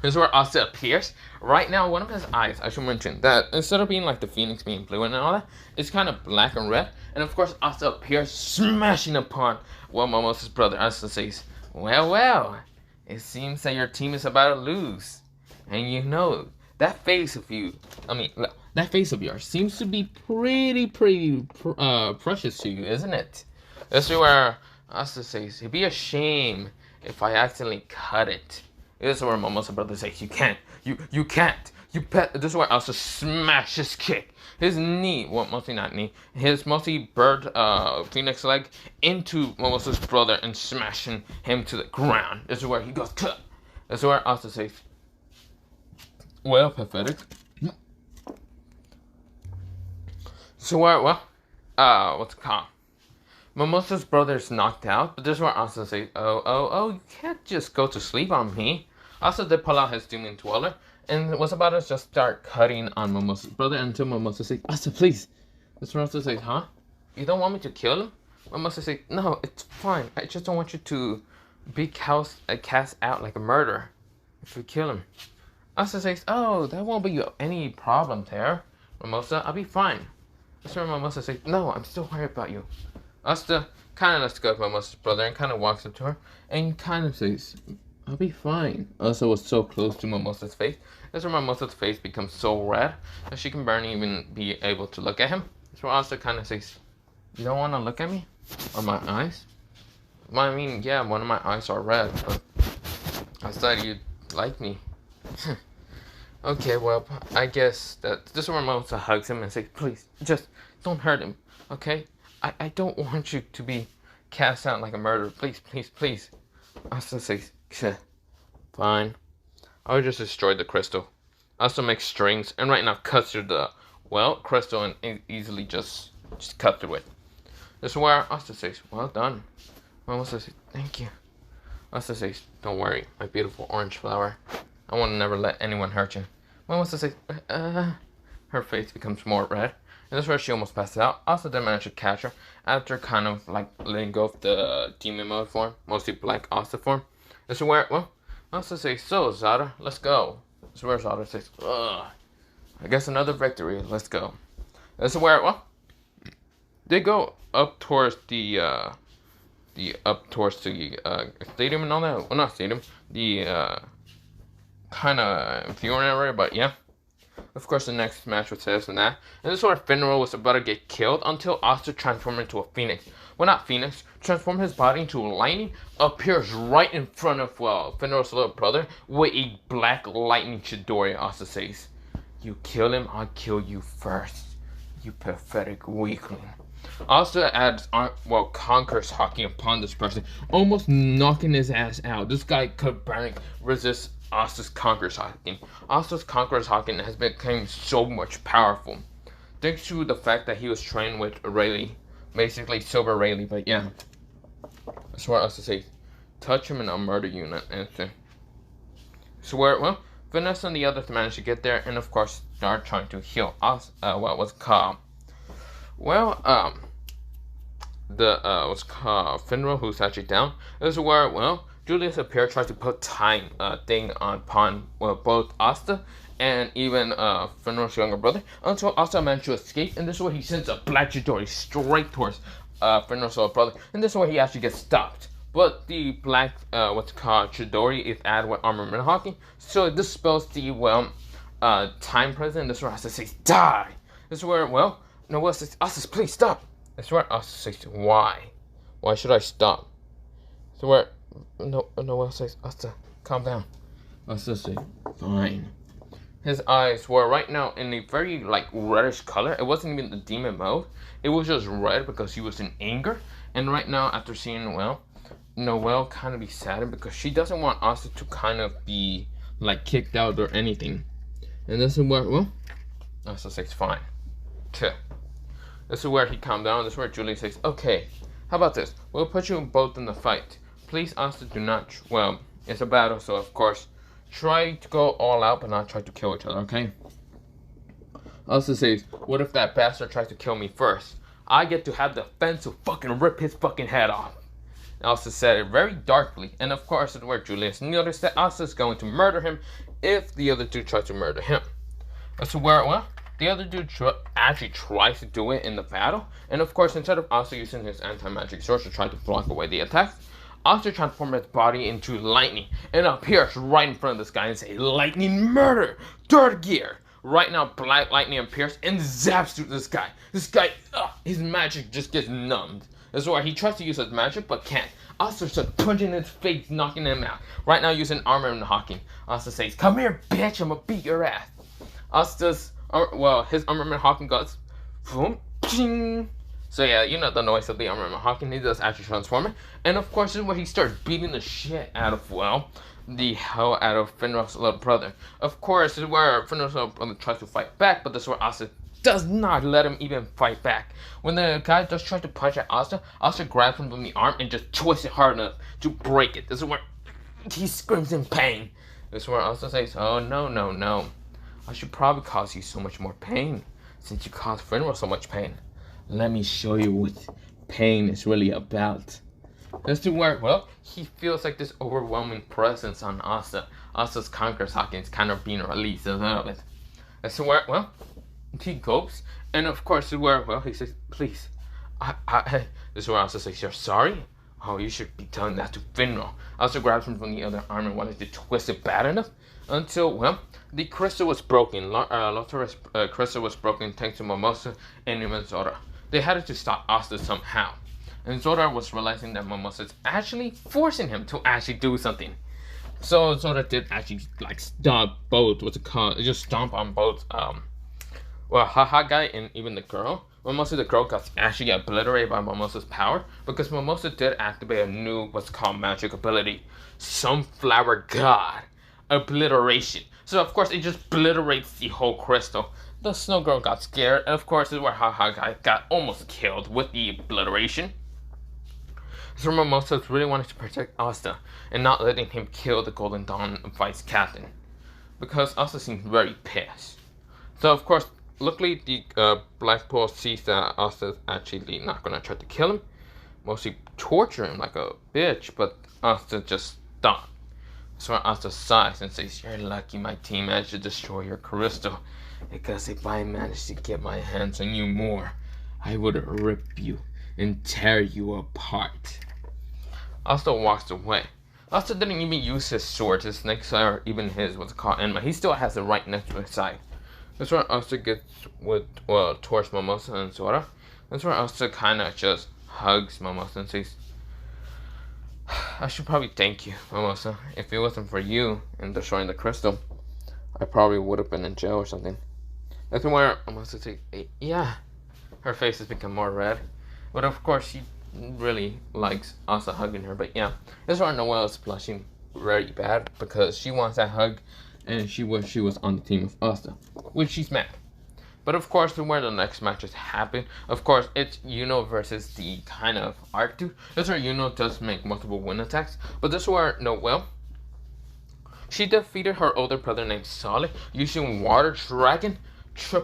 Speaker 1: This is where Asta appears. Right now, one of his eyes, I should mention that instead of being like the Phoenix being blue and all that, it's kind of black and red. And of course, Asta appears, smashing upon, well, Mimosa's brother. Asta says, well, it seems that your team is about to lose. And you know, that face of yours seems to be pretty precious to you, isn't it? This is where Asta says, it'd be a shame if I accidentally cut it. This is where Mimosa's brother says, you can't. This is where Asta smashes kick his knee, well, mostly not knee, his mostly bird phoenix leg into Mimosa's brother and smashing him to the ground. This is where he goes, cut. This is where Asta says, well, pathetic. So where, what's it called? Mimosa's brother's knocked out, but this is where Asta says, oh, you can't just go to sleep on me. Asta did pull out his Dooming Dweller, and was about to just start cutting on Mimosa's brother until Mimosa says, Asta, please. This is where Asta says, huh? You don't want me to kill him? Mimosa says, no, it's fine. I just don't want you to be cast out like a murderer if we kill him. Asta says, oh, that won't be any problem there, Mimosa. I'll be fine. That's where Mimosa says, no, I'm still worried about you. Asta kind of lets go of Mimosa's brother and kind of walks up to her and kind of says, I'll be fine. Asta was so close to Mimosa's face. That's where Mimosa's face becomes so red that she can barely even be able to look at him. That's where Asta kind of says, you don't want to look at me? Or my eyes? Well, I mean, yeah, one of my eyes are red, but I thought you'd like me. Okay, well, I guess that this is where Mimosa hugs him and says, please, just don't hurt him, okay? I don't want you to be cast out like a murderer. Please. Asta says, fine. I'll just destroy the crystal. Asta makes strings and right now cuts through the, well, crystal and easily just cut through it. This is where Asta says, well done. Mimosa says, thank you. Asta says, don't worry, my beautiful orange flower. I want to never let anyone hurt you. Mimosa says, her face becomes more red. And this is where she almost passes out. Asta did manage to catch her after kind of like letting go of the demon mode form, mostly black Asta form. This is where, well, Asta says, so Zara, let's go. This is where Zara says, ugh, I guess another victory, let's go. This is where, well, they go up towards the stadium and all that. Well, not stadium, the kind of viewing area, but yeah. Of course, the next match was this and that. And this is where Finral was about to get killed until Asta transformed into a phoenix. Well, not phoenix, transformed his body into lightning, appears right in front of, well, Finral's little brother with a black lightning Chidori. Asta says, "You kill him, I'll kill you first. You pathetic weakling." Asta adds, well, conquers haki upon this person, almost knocking his ass out. This guy could barely resist Asta's conquers haki. Asta's conquers haki has become so much powerful, thanks to the fact that he was trained with Rayleigh, basically Silver Rayleigh. But yeah, that's what Asta says. "Touch him and I'll murder you," in that instant. Swear, well, Vanessa and the others managed to get there, and of course start trying to heal us. What was called, well, what's called Finral, who's actually down. This is where, well, Julius appeared, tried to put time thing upon, well, both Asta and even Finral's younger brother, until Asta managed to escape. And this is where he sends a black Chidori straight towards Finral's older brother, and this is where he actually gets stopped. But the black, what's called Chidori, is added with armament haki, so it dispels the, well, time present. This is where Asta says, "Die!" This is where, well, Noelle says, "Asta, please stop." This is where Asta says, "Why? Why should I stop?" So where Noelle says, "Asta, calm down." Asta says, "Fine." His eyes were right now in a very, like, reddish color. It wasn't even the demon mode. It was just red because he was in anger. And right now, after seeing, well, Noelle kind of be saddened because she doesn't want Asta to kind of be, like, kicked out or anything. And this is where, well, Asta says, "Fine." This is where he calmed down. This is where Julie says, "Okay, how about this? We'll put you both in the fight. Please, Asta, do not, well, it's a battle, so of course, try to go all out, but not try to kill each other, okay?" Asta says, "What if that bastard tries to kill me first? I get to have the fence to fucking rip his fucking head off." Asta said it very darkly, and of course, it's where Julius noticed that Asta is going to murder him if the other dude tries to murder him. That's where, well, the other dude actually tries to do it in the battle, and of course, instead of Asta using his anti-magic sword to try to block away the attacks, Asta transforms his body into lightning and appears right in front of this guy and says, "Lightning murder, third gear." Right now, black lightning appears and zaps through this guy. This guy, his magic just gets numbed. That's why he tries to use his magic but can't. Asta starts punching his face, knocking him out. Right now, using armor and haki. Asta says, "Come here, bitch, I'ma beat your ass." Asta's, well, his armament haki goes, boom, ching. So yeah, you know the noise of the armament haki. He does actually transform it. And of course, this is where he starts beating the shit out of, well, the hell out of Finral's little brother. Of course, this is where Finral's little brother tries to fight back, but this is where Asta does not let him even fight back. When the guy just tries to punch at Asta, Asta grabs him from the arm and just twists it hard enough to break it. This is where he screams in pain. This is where Asta says, "Oh, no. I should probably cause you so much more pain, since you caused Finral so much pain. Let me show you what pain is really about." That's to where, well, he feels like this overwhelming presence on Asta. Asta's conquerors haki is kind of being released a little bit. That's to where, well, he gulps, and of course, this is where, well, he says, "Please, this is where Asta says, "You're sorry? Oh, you should be telling that to Finral." Asta grabs him from the other arm and wanted to twist it bad enough until, well, the crystal was broken. Lothara's crystal was broken thanks to Mimosa and even Zora. They had to stop Asta somehow. And Zora was realizing that Mimosa is actually forcing him to actually do something. So Zora did actually, like, stomp both, what's it called? Just stomp on both, well, Haha guy and even the girl. Mimosa, the girl, got actually obliterated by Mimosa's power because Mimosa did activate a new, what's called, magic ability. Sunflower God. Obliteration. So of course it just obliterates the whole crystal. The snow girl got scared, and of course this is where Haha guy got almost killed with the obliteration. So Mimosa really wanted to protect Asta and not letting him kill the Golden Dawn vice captain, because Asta seems very pissed. So of course, luckily the Blackpool sees that Asta's actually not gonna try to kill him, mostly torture him like a bitch, but Asta just stopped. So Asta sighs and says, "You're lucky my team managed to destroy your crystal, because if I managed to get my hands on you more, I would rip you and tear you apart." Asta walks away. Asta didn't even use his sword, his next side, or even his, what's it called, enema. He still has it right next to his side. That's where Asta gets with, well, towards Mimosa and Sora. That's where Asta kind of just hugs Mimosa and says, I should probably thank you, Mimosa. If it wasn't for you and destroying the crystal, I probably would have been in jail or something. That's where Mimosa says, yeah. Her face has become more red. But of course, she really likes Asta hugging her. But yeah, that's why Noelle is blushing very bad because she wants that hug and she wished she was on the team of Asta, which she's mad. But of course, where the next matches happen, of course, it's Yuno versus the kind of Arctu. That's where Yuno does make multiple wind attacks. But this is where Noelle, she defeated her older brother named Solid using Water Dragon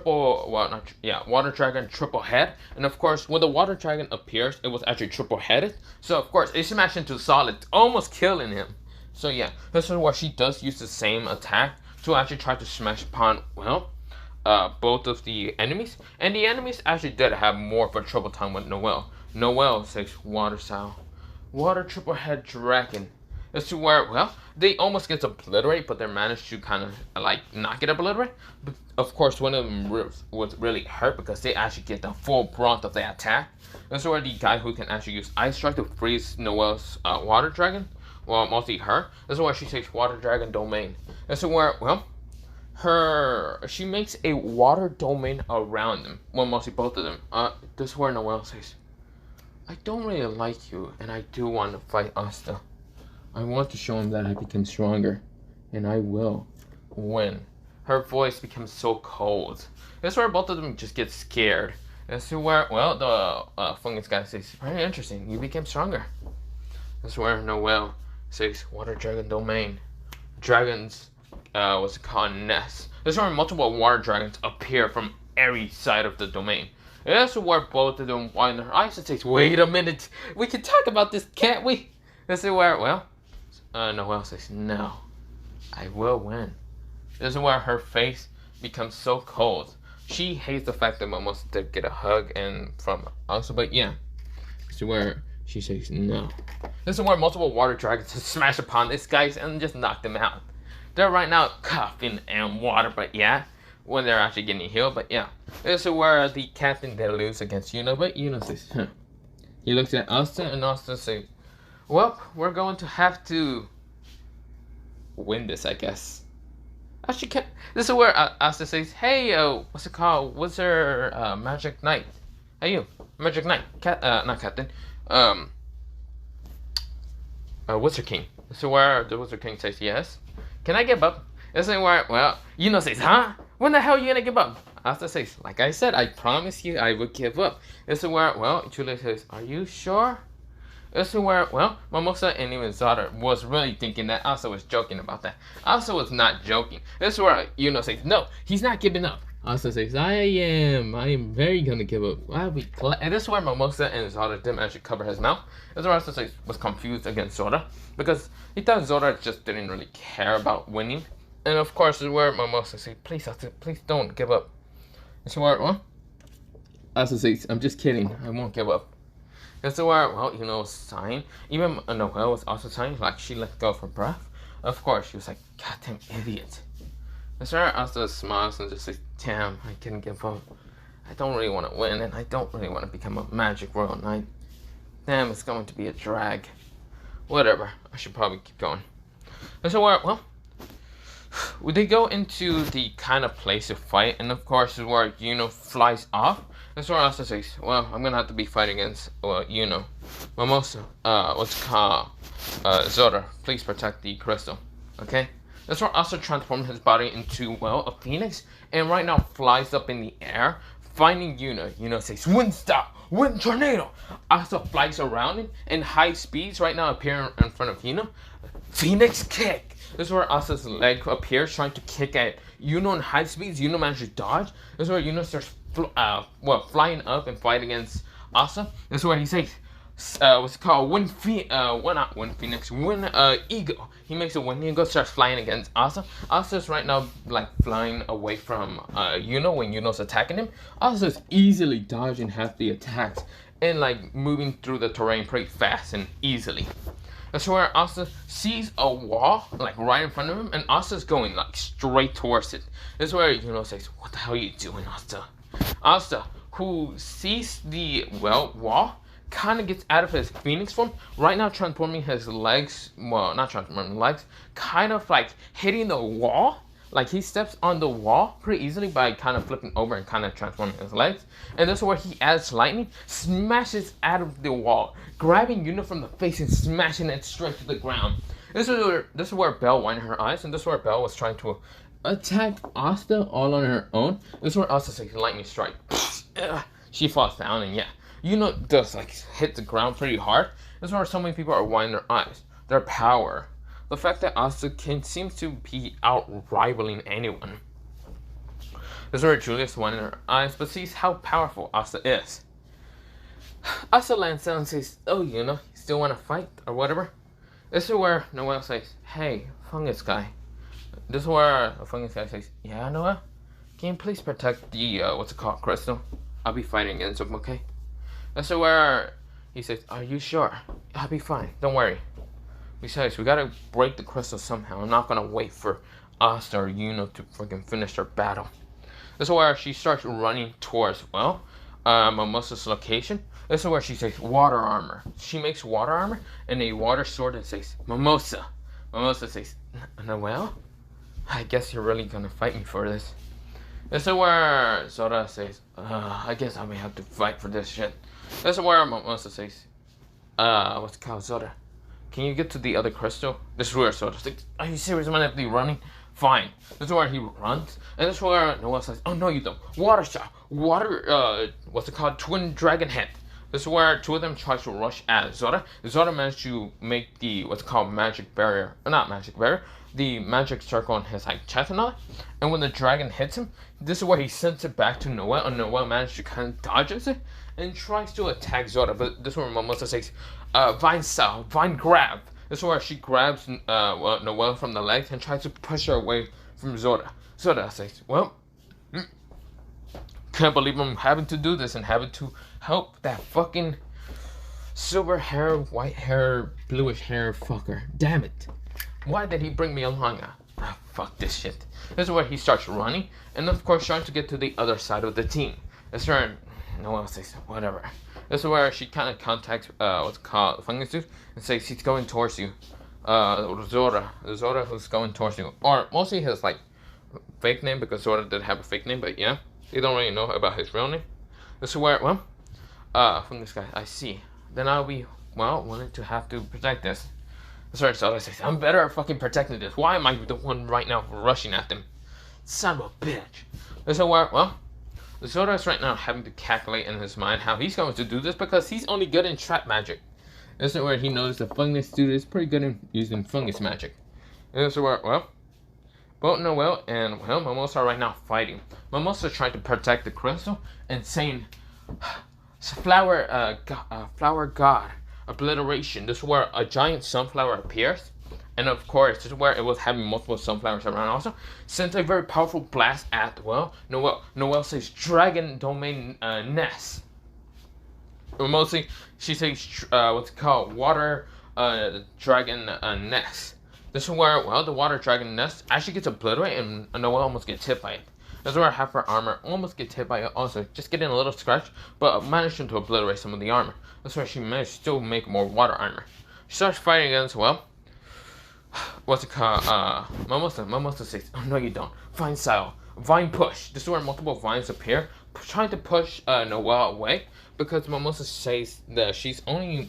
Speaker 1: Water Dragon triple head. And of course, when the Water Dragon appears, it was actually triple headed. So of course, it smashed into Solid, almost killing him. So yeah, this is where she does use the same attack to actually try to smash upon, well, both of the enemies. And the enemies actually did have more of a trouble time with Noelle. Noelle says Water Style, Water Triple Head Dragon. This is where, well, they almost get obliterated, but they managed to kind of like not get obliterated. But of course, one of them was really hurt because they actually get the full brunt of the attack. This is where the guy who can actually use Ice Strike to freeze Noelle's Water Dragon, well, mostly her. This is where she takes Water Dragon Domain. This is where, well, she makes a water domain around them. Well, mostly both of them. This is where Noelle says, I don't really like you, and I do want to fight Asta. I want to show him that I became stronger, and I will win. Her voice becomes so cold. This is where both of them just get scared. This is where, well, the fungus guy says, very interesting, you became stronger. This is where Noelle says, Water Dragon Domain. Dragons, what's it called, nest. This is where multiple water dragons appear from every side of the domain. This is where both of them widen their eyes and says, wait a minute, we can talk about this, can't we? This is where, well, Noelle says, no, I will win. This is where her face becomes so cold. She hates the fact that Mimosa did get a hug and from Asta, but yeah. This is where she says, no. This is where multiple water dragons smash upon these guys and just knock them out. They're right now coughing and water, but yeah, when they're actually getting healed, but yeah. This is where the captain did lose against Yuno, but Yuno says, huh. He looks at Asta and Asta says, well, we're going to have to win this, I guess. Actually, this is where Asta says, hey, what's it called? Wizard, Magic Knight. Hey, you, Magic Knight. Not Captain. Wizard King. This is where the Wizard King says, yes. Can I give up? This is where, well, Yuno says, huh? When the hell are you gonna give up? Asta says, like I said, I promise you I would give up. This is where, well, Julia says, are you sure? This is where, well, Mimosa and even Zara was really thinking that Asta was joking about that. Asta was not joking. This is where Yuno says, no, he's not giving up. Asta says, I am very gonna give up. I'll be glad. And this is where Mimosa and Zara didn't actually cover his mouth. This is where Asta says, was confused against Zora because he thought Zora just didn't really care about winning. And of course, this is where Mimosa says, please, Asta, please don't give up. This is where, well, Asta says, I'm just kidding. I won't give up. This is where, well, you know, sighing. Even Noelle was also sighing, like she let go of her breath. Of course, she was like, goddamn idiot. This is where Asta smiles and just says, damn, I couldn't give up. I don't really want to win, and I don't really want to become a magic royal knight. Damn, it's going to be a drag. Whatever, I should probably keep going. This is where, well, they go into the kind of place to fight, and of course, is where Yuno flies off. That's where Asta says, well, I'm gonna have to be fighting against, Yuno. Mimosa, what's it called? Zora, please protect the crystal, okay? That's where Asta transforms his body into, well, a phoenix, and right now flies up in the air, finding Yuno. Yuno says, wind stop, wind tornado. Asta flies around him, and high speeds right now appear in front of Yuno. Phoenix kick. This is where Asta's leg appears, trying to kick at Yuno in high speeds. Yuno manages to dodge. This is where Yuno starts flying up and fight against Asta. This is where he says, what's it called? Wind Eagle. He makes a Wind Eagle, starts flying against Asta. Asta's right now like flying away from Yuno when Yuno's attacking him. Asta's easily dodging half the attacks and like moving through the terrain pretty fast and easily. That's where Asta sees a wall like right in front of him, and Asta's going like straight towards it. This is where Yuno says, "What the hell are you doing, Asta?" Asta, who sees the wall, kind of gets out of his phoenix form. Right now, transforming his legs. Well, not transforming legs, kind of like hitting the wall. Like he steps on the wall pretty easily by kind of flipping over and kind of transforming his legs. And this is where he adds lightning, smashes out of the wall, grabbing Yuna from the face and smashing it straight to the ground. This is where Belle winded her eyes, and this is where Belle was trying to attack Asta all on her own. This is where Asta takes lightning strike. She falls down, and yeah, Yuna does like hit the ground pretty hard. This is where so many people are winding their eyes. Their power. The fact that Asta seems to be out-rivaling anyone. This is where Julius winding her eyes, but sees how powerful Asta is. Asta lands down and says, "Oh, you still want to fight, or whatever?" This is where Noelle says, "Hey, fungus guy." This is where a fungus guy says, "Yeah, Noelle? Can you please protect the, crystal? I'll be fighting against him, okay?" This is where he says, "Are you sure? I'll be fine, don't worry. Besides, we gotta break the crystal somehow. I'm not gonna wait for Asta or Yuno to freaking finish their battle." This is where she starts running towards, Mimosa's location. This is where she says water armor. She makes water armor and a water sword and says, "Mimosa." Mimosa says, "Noelle? I guess you're really gonna fight me for this." This is where Zora says, "I guess I may have to fight for this shit." This is where Mimosa says, Zora? Can you get to the other crystal? This is where Soda's like, "Are you serious? I'm gonna have to be running?" Fine. This is where he runs. And this is where Noelle says, "Oh no, you don't. Water shot. Water, Twin dragon head." This is where two of them try to rush at Zora. Zora managed to make the, magic barrier. Not magic barrier. The magic circle on his, chest and all. And when the dragon hits him, this is where he sends it back to Noelle. And Noelle managed to kind of dodges it and tries to attack Zora. But this is where Mimosa says, "Vine style, vine grab." This is where she grabs Noelle from the legs and tries to push her away from Zora. Zora says, "Can't believe I'm having to do this and having to help that fucking silver hair, white hair, bluish hair fucker. Damn it. Why did he bring me along?" Fuck this shit. This is where he starts running and of course trying to get to the other side of the team. This is where Noelle says, "Whatever." This is where she kind of contacts Fungus Dude and says he's going towards you. Zora who's going towards you. Or mostly his fake name, because Zora did have a fake name, but yeah, they don't really know about his real name. This is where Fungus guy, I see. Then I'll be wanting to have to protect this. Sorry, Zora says, "I'm better at fucking protecting this. Why am I the one right now rushing at them? Son of a bitch." This is where Zora is right now having to calculate in his mind how he's going to do this, because he's only good in trap magic. This is where he knows the fungus dude is pretty good in using fungus magic. And this is where, both Noelle and, Mimosa are right now fighting. Mimosa trying to protect the crystal and saying, flower god, obliteration. This is where a giant sunflower appears. And of course, this is where it was having multiple sunflowers around also. Sends a very powerful blast at, Noelle. Noelle says, "Dragon domain nest." Or mostly, she says, water dragon nest. This is where, the water dragon nest actually gets obliterated and Noelle almost gets hit by it. This is where half her armor almost gets hit by it also. Just getting a little scratch, but managing to obliterate some of the armor. That's where she managed to still make more water armor. She starts fighting against, Mimosa says, "Oh no you don't. Vine style. Vine push." This is where multiple vines appear, trying to push Noelle away, because Mimosa says that she's only,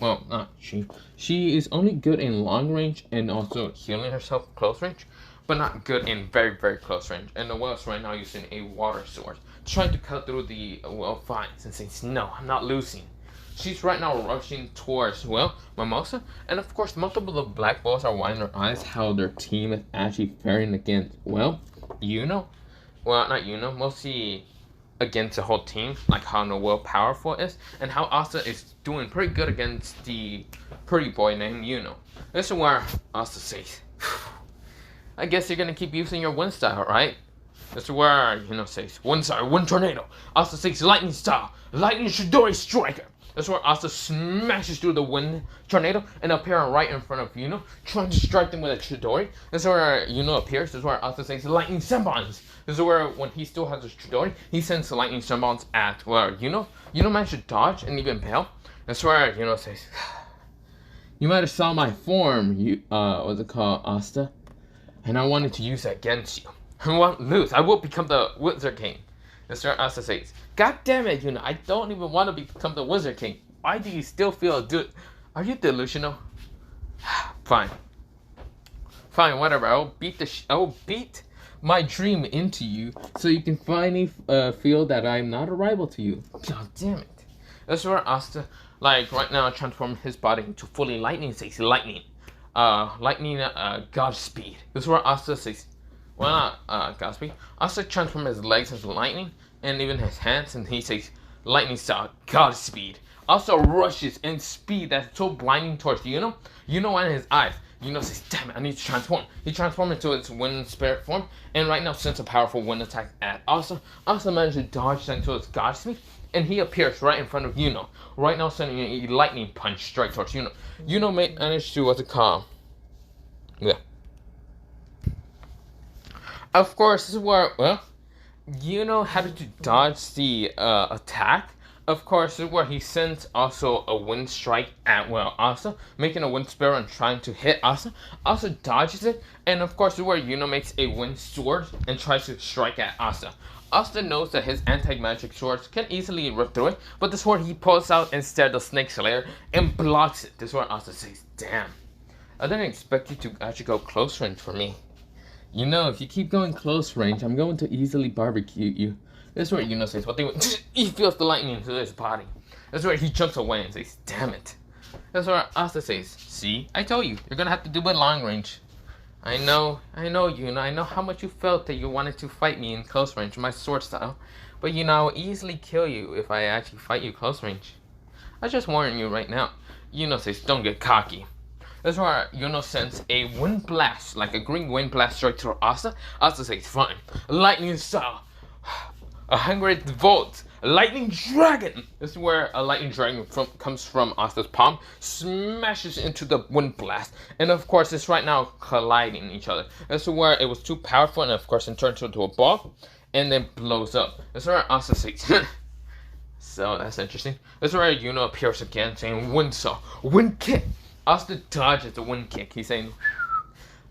Speaker 1: she is only good in long range and also healing herself close range, but not good in very, very close range. And Noelle is right now using a water sword, trying to cut through the, vines and says, "No, I'm not losing." She's right now rushing towards, Mimosa. And of course, multiple of black balls are winding their eyes how their team is actually faring against, mostly against the whole team. Like how Noelle powerful is. And how Asta is doing pretty good against the pretty boy named Yuno. This is where Asta says, "I guess you're going to keep using your wind style, right?" This is where Yuno says, "Wind style, wind tornado." Asta says, "Lightning style, lightning Shidori striker." That's where Asta smashes through the wind tornado and appears right in front of Yuno, trying to strike them with a Chidori. This is where Yuno appears. This is where Asta says lightning sunbombs. This is where, when he still has his Chidori, he sends lightning sunbombs at where Yuno managed to dodge and even bail. That's where Yuno says, "You might have saw my form, what's it called, Asta? And I wanted to use it against you. I won't lose. I will become the Wizard King." Mr. Asta says, "God damn it, I don't even want to become the Wizard King. Why do you still feel good? Are you delusional?" Fine, whatever. I will beat my dream into you, so you can finally feel that I'm not a rival to you. God damn it. That's where Asta, like right now, transformed his body into fully lightning. Says lightning, Godspeed. This is where Asta says, well, not Godspeed. Asta transforms his legs into lightning, and even his hands, and he says, lightning style, Godspeed. Also rushes in speed that's so blinding towards Yuno and his eyes. Yuno says, damn it, I need to transform. He transforms into its wind spirit form, and right now sends a powerful wind attack at Asta. Asta manages to dodge into its Godspeed, and he appears right in front of Yuno. Right now sending a lightning punch straight towards Yuno. Yuno managed to, what's it called? Yeah. Of course, this is where, well, Yuno had to dodge the attack. Of course, this is where he sends also a wind strike at, well, Asta, making a wind spiral and trying to hit Asta. Asta dodges it, and of course, this is where Yuno makes a wind sword and tries to strike at Asta. Asta knows that his anti-magic swords can easily rip through it, but the sword he pulls out instead the Snake Slayer and blocks it. This is where Asta says, damn, I didn't expect you to actually go close range for me. If you keep going close range, I'm going to easily barbecue you. This is where Yuno says, what they want. He feels the lightning into his body. This is where he jumps away and says, damn it. This is where Asta says, see, I told you, you're going to have to do it long range. I know, Yuno, I know how much you felt that you wanted to fight me in close range, my sword style. But I will easily kill you if I actually fight you close range. I just warn you right now. Yuno says, don't get cocky. That's where Yuno sends a wind blast, like a green wind blast straight to Asta. Asta says, fine. Lightning style. 100 volts. Lightning dragon. This is where a lightning dragon comes from Asta's palm, smashes into the wind blast, and of course it's right now colliding each other. This is where it was too powerful, and of course it turns into a ball, and then blows up. This is where Asta says, so that's interesting. This is where Yuno appears again, saying wind saw, wind kick. Asta dodges the wind kick. He's saying,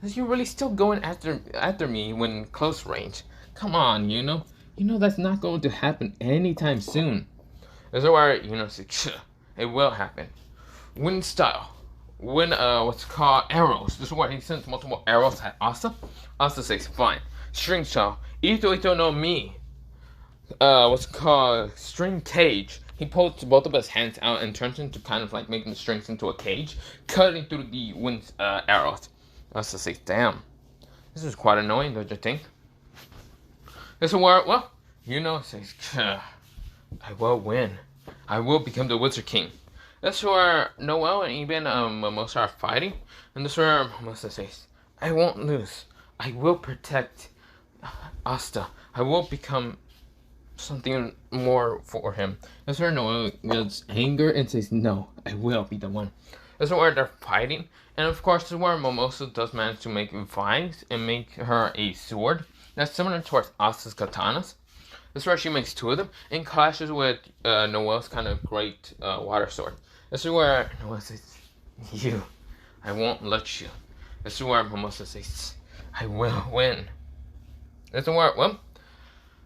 Speaker 1: you're really still going after me when close range. Come on, Yuno. That's not going to happen anytime soon. This is where Yuno says, it will happen. Wind style. Wind, what's called arrows. This is where he sends multiple arrows at Asta. Asta says, fine. String style. Ito no mi. What's called string cage. He pulls both of his hands out and turns into kind of like making the strings into a cage, cutting through the wind arrows. Asta says, damn, this is quite annoying, don't you think? This is where, well, Yuno says, I will win. I will become the Wizard King. That's where Noelle and even Mimosa are fighting. And this is where Mimosa says, I won't lose. I will protect Asta. I will become something more for him. That's where Noelle gets anger and says, no, I will be the one. That's where they're fighting. And of course, this is where Mimosa does manage to make vines and make her a sword that's similar towards Asta's katanas. That's where she makes two of them and clashes with Noelle's kind of great water sword. This is where Noelle says, I won't let you. This is where Mimosa says, I will win. This is where, well,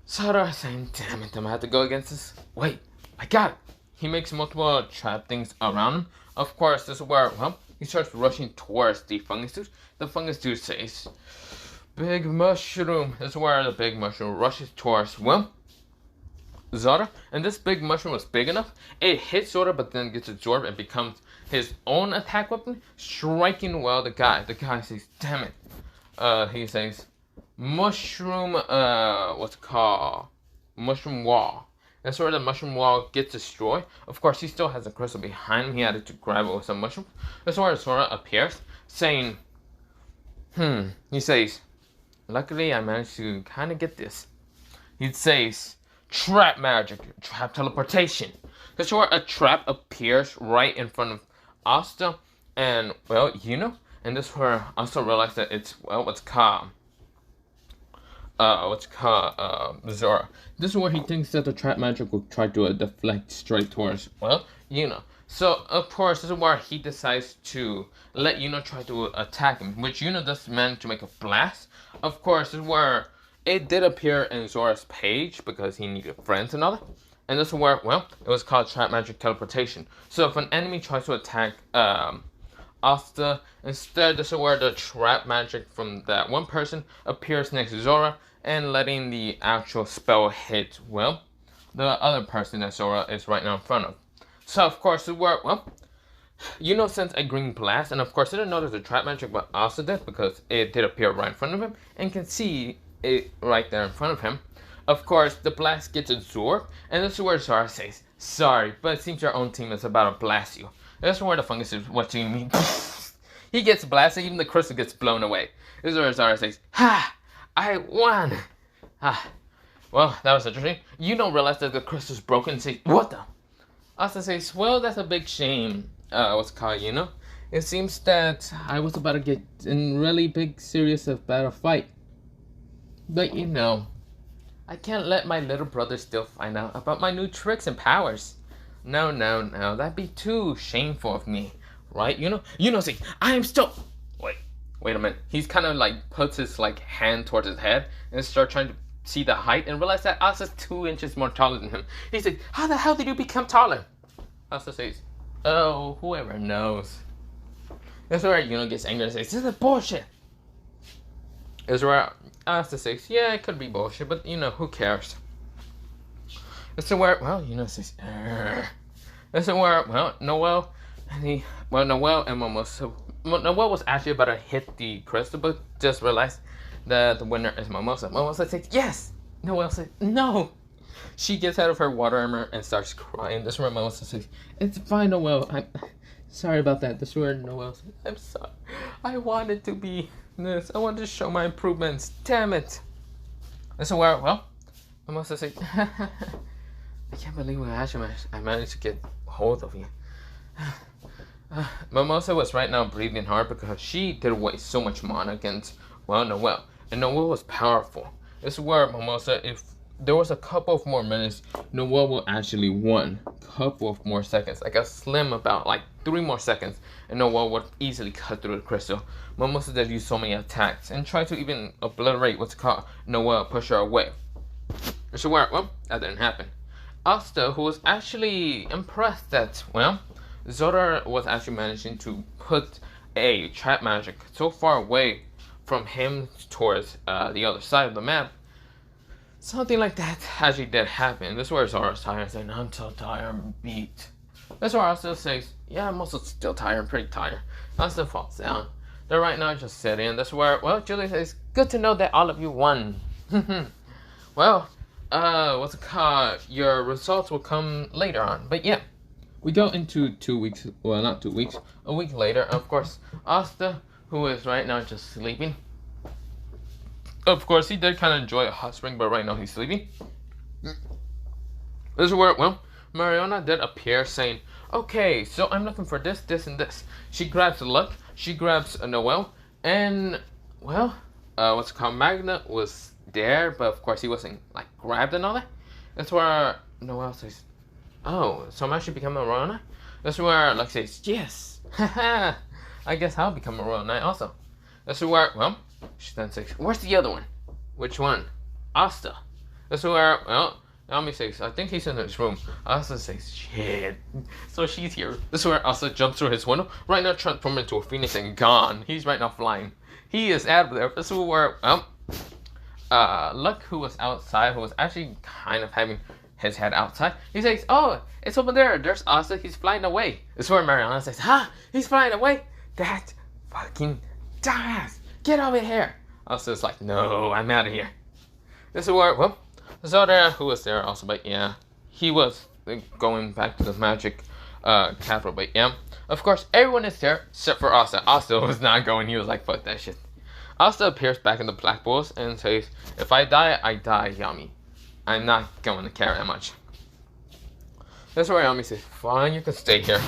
Speaker 1: Sada is saying, damn it, I'm gonna have to go against this. Wait, I got it. He makes multiple trap things around him. Of course, this is where, well, he starts rushing towards the fungus dude. The fungus dude says, big mushroom. This is where the big mushroom rushes towards, well, Zara. And this big mushroom was big enough. It hits Zara, but then gets absorbed and becomes his own attack weapon, striking, well, the guy. The guy says, damn it. He says, mushroom, what's it called? Mushroom wall. That's where the mushroom wall gets destroyed. Of course, he still has a crystal behind him. He had to grab it with some mushroom. That's where Sora appears, saying, he says, luckily I managed to kind of get this. He says, trap magic, trap teleportation. This is where a trap appears right in front of Asta, and well, and this is where Asta realized that it's what's called Zora. This is where he thinks that the trap magic will try to deflect straight towards, well, So, of course, this is where he decides to let try to attack him, which does manage to make a blast. Of course, this is where it did appear in Zora's page because he needed friends and all that. And this is where, well, it was called trap magic teleportation. So if an enemy tries to attack Asta, instead, this is where the trap magic from that one person appears next to Zora, and letting the actual spell hit, well, the other person that Zora is right now in front of. So, of course, it worked, well, since a green blast, and of course, I didn't notice the trap magic, but Asta did, because it did appear right in front of him, and can see it right there in front of him. Of course, the blast gets absorbed, and this is where Zora says, sorry, but it seems your own team is about to blast you. This is where the fungus is watching me. He gets blasted, even the crystal gets blown away. This is where Zora says, ha! I won! Well, that was interesting. You don't realize that the crystal's broken and say, what the? Asta says, well, that's a big shame. What's it called, It seems that I was about to get in really big, serious about a fight. But I can't let my little brother still find out about my new tricks and powers. No, that'd be too shameful of me, right? Say, I am still... Wait a minute. He's kind of puts his hand towards his head and starts trying to see the height and realize that Asta's 2 inches more taller than him. He says, how the hell did you become taller? Asta says, oh, whoever knows. That's where gets angry and says, this is bullshit. That's where Asta says, yeah, it could be bullshit, but who cares? That's where, well, says, that's where, well, Noelle and Mimosa. Noelle was actually about to hit the crystal, but just realized that the winner is Mimosa. Mimosa says, yes! Noelle says, no! She gets out of her water armor and starts crying. This is where Mimosa says, it's fine, Noelle. I'm sorry about that. This is where Noelle says, I'm sorry. I wanted to be this. I wanted to show my improvements. Damn it. This is where, well, Mimosa says, I can't believe I managed to get hold of you. Mimosa was right now breathing hard because she did waste so much mana against, well, Noelle. And Noelle was powerful. This is where Mimosa, if there was a couple of more minutes, Noelle will actually win. Couple of more seconds. A slim about 3 more seconds. And Noelle would easily cut through the crystal. Mimosa did use so many attacks and tried to even obliterate what's called Noelle, push her away. This is where, well, that didn't happen. Asta, who was actually impressed that, well, Zora was actually managing to put a trap magic so far away from him towards the other side of the map. Something like that actually did happen. This is where Zora's tired and I'm so tired, I'm beat. This is where Asta says, yeah, I'm also still tired, I'm pretty tired. Asta falls down. They're right now just sitting. This is where, well, Julie says, good to know that all of you won. Well, what's it called? Your results will come later on. But yeah, we go into 2 weeks, well, not 2 weeks, a week later. Of course, Asta, who is right now just sleeping. Of course, he did kind of enjoy a hot spring, but right now he's sleeping. This is where, well, Mariona did appear saying, okay, so I'm looking for this, this, and this. She grabs Luck, she grabs Noelle, and, well, what's it called? Magna was there, but of course he wasn't, grabbed and all that. That's where Noelle says, oh, so I'm actually becoming a Royal Knight? That's where Luck says, yes, haha, I guess I'll become a Royal Knight also. That's where, well, she then says, where's the other one? Which one? Asta. That's where, well, Naomi says, I think he's in his room. Asta says, shit. So she's here. This is where Asta jumps through his window. Right now transformed into a phoenix and gone. He's right now flying. He is out of there. This is where, well, Luck, who was outside, who was actually kind of having his head outside, he says, oh, it's over there. There's Asta. He's flying away. This is where Mariana says, he's flying away. That fucking dumbass. Get over here. Asta's like, no, I'm out of here. This is where, well, Zora, who was there also, but yeah, he was going back to the magic capital, but yeah. Of course, everyone is there except for Asta. Asta was not going. He was like, fuck that shit. Asta appears back in the Black Bulls and says, if I die, I die, Yami. I'm not going to care that much. That's where Yami says, fine, you can stay here.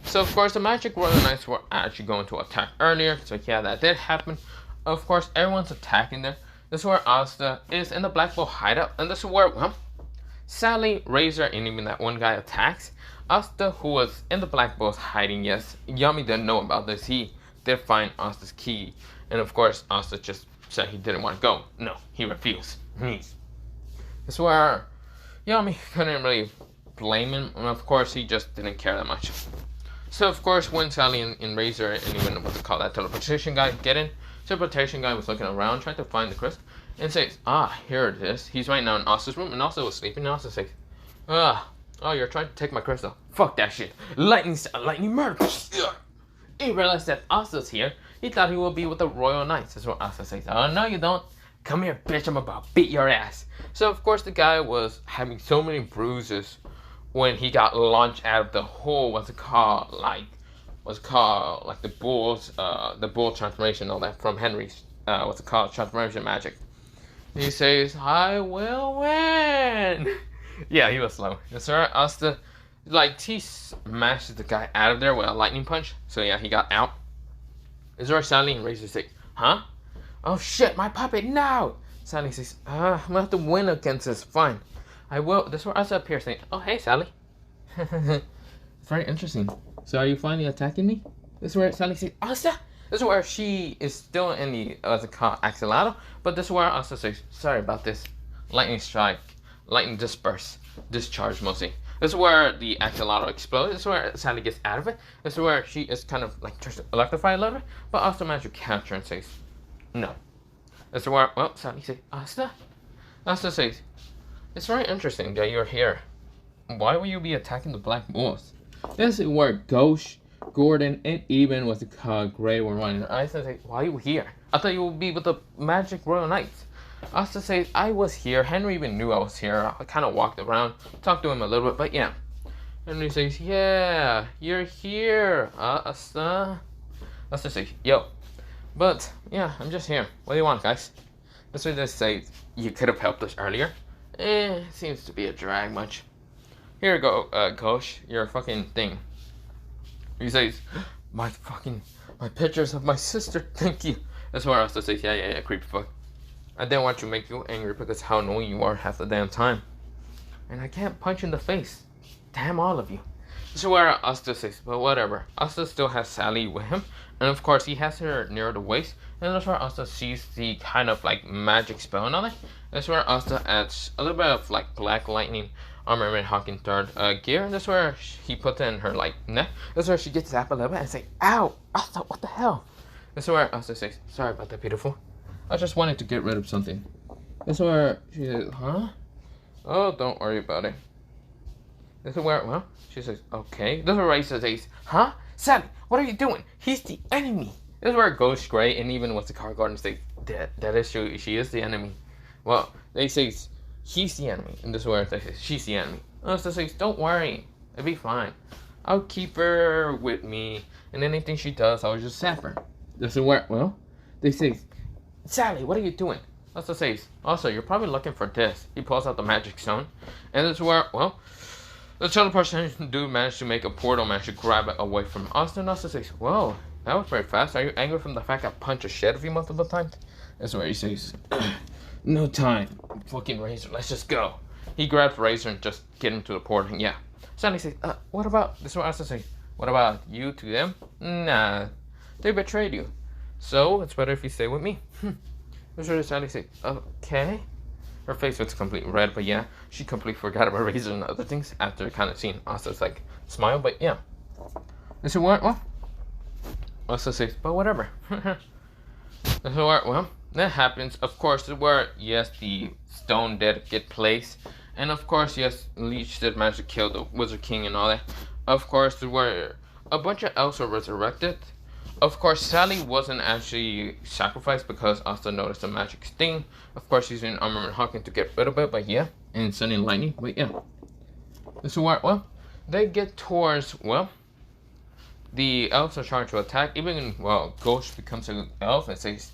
Speaker 1: So of course the Magic Royal Knights were actually going to attack earlier. So yeah, that did happen. Of course, everyone's attacking there. This is where Asta is in the Black Bull hideout. And this is where, well, Sally, Razor, and even that one guy attacks. Asta, who was in the Black Bull's hiding, yes, Yami didn't know about this. He did find Asta's key. And of course, Asta just said he didn't want to go. No, he refused. This is where Yami couldn't really blame him. And of course, he just didn't care that much. So of course, when Sally and Razor and even what to call that teleportation guy get in, teleportation guy was looking around trying to find the crystal and says, here it is. He's right now in Asta's room, and Asta was sleeping. And Asta says, oh, you're trying to take my crystal. Fuck that shit. Lightning murder. He realized that Asta's here. He thought he would be with the Royal Knights. That's what Asta says. Oh, no, you don't. Come here, bitch. I'm about to beat your ass. So of course, the guy was having so many bruises when he got launched out of the whole, like the bull transformation, all that from Henry's, transformation magic. He says, I will win. Yeah, he was slow. Yes, sir. Asta, he smashes the guy out of there with a lightning punch. So yeah, he got out. Is there Sally and Razor say, huh? Oh shit, my puppet, no! Sally says, I'm gonna have to win against this, fine. I will. This is where Asta appears saying, oh, hey, Sally. It's very interesting. So are you finally attacking me? This is where Sally says, Asta? This is where she is still in the, axolotl. But this is where Asta says, sorry about this. Lightning strike. Lightning disperse. Discharge, mostly. This is where the axolotl explodes. This is where Sally gets out of it. This is where she is kind of tries to electrify a little bit. But Asta manages to capture and says, no. This is where, well, Sally says, Asta? Asta says, it's very interesting that you're here. Why will you be attacking the Black Bulls? This is where Ghost, Gordon, and even with the Grey were running. Asta says, why are you here? I thought you would be with the Magic Royal Knights. Asta says, I was here. Henry even knew I was here. I kind of walked around, talked to him a little bit, but yeah. Henry says, yeah, you're here, Asta. Asta says, yo. But, yeah, I'm just here. What do you want, guys? That's what they say. You could have helped us earlier. Seems to be a drag much. Here you go, Ghosh, your fucking thing. He says, my pictures of my sister, thank you. That's where Asta says, yeah, creepy fuck. I didn't want to make you angry because how annoying you are half the damn time. And I can't punch you in the face. Damn all of you. This is where Asta says, but whatever. Asta still has Sally with him. And of course, he has her near the waist. And that's where Asta sees the kind of magic spell and all that. That's where Asta adds a little bit of black lightning armament hawking third gear. And that's where he puts it in her neck. That's where she gets zapped a little bit and say, ow, Asta, what the hell? That's where Asta says, sorry about that, beautiful. I just wanted to get rid of something. That's where she says, huh? Oh, don't worry about it. This is where, well, she says, okay. This is where Razor says, huh? Sally, what are you doing? He's the enemy. This is where Ghost Gray and even with the car garden say, that is true. She is the enemy. Well, they say he's the enemy. And this is where they say she's the enemy. Asta says, don't worry. It'll be fine. I'll keep her with me. And anything she does, I'll just zap her. This is where, well, they say, Sally, what are you doing? Asta says, also, you're probably looking for this. He pulls out the magic stone. And this is where, well, the teleportation dude managed to make a portal, managed to grab it away from Asta. And Asta says, whoa, that was very fast. Are you angry from the fact I punched a shed of you multiple times? That's where he says, no time. Fucking Razor, let's just go. He grabs Razor and just get him to the portal. Yeah. Sally says, what about, this is what Asta says, what about you to them? Nah, they betrayed you. So, it's better if you stay with me. That's what Sally says, okay. Her face looks completely red, but yeah, she completely forgot about Razor and other things after kind of seeing Asta's smile, but yeah. This is what, well, Asta says, but whatever. This is where, well, that happens. Of course, this is where, yes, the stone did get placed. And of course, yes, Leech did manage to kill the Wizard King and all that. Of course, this is where a bunch of elves were resurrected. Of course, Sally wasn't actually sacrificed because Asta noticed the magic sting. Of course, she's in armament hawking to get rid of it, but yeah, and Sunny and Lightning, but yeah. This is where, well, they get towards, well, the elves are trying to attack. Even, well, Ghost becomes an elf and says,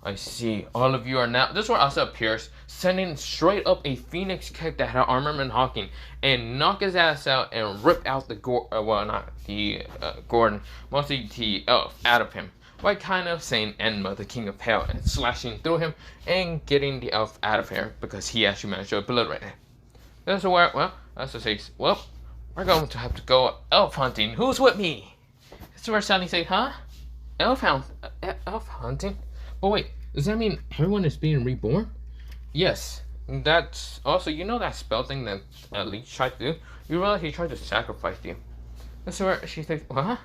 Speaker 1: I see. All of you are now. This is where Asta appears, sending straight up a phoenix kick that had armorman Hawking, and knock his ass out and rip out the Gordon, mostly the elf, out of him by kind of saying Enma, the king of hell, and slashing through him and getting the elf out of here because he actually managed to obliterate him. This is where, well, Asta says, well, we're going to have to go elf hunting. Who's with me? This is where Sally says, huh? Elf hunting? Oh wait, does that mean everyone is being reborn? Yes. That's also, you know that spell thing that Leech tried to do? You realize he tried to sacrifice you. That's where she says, what?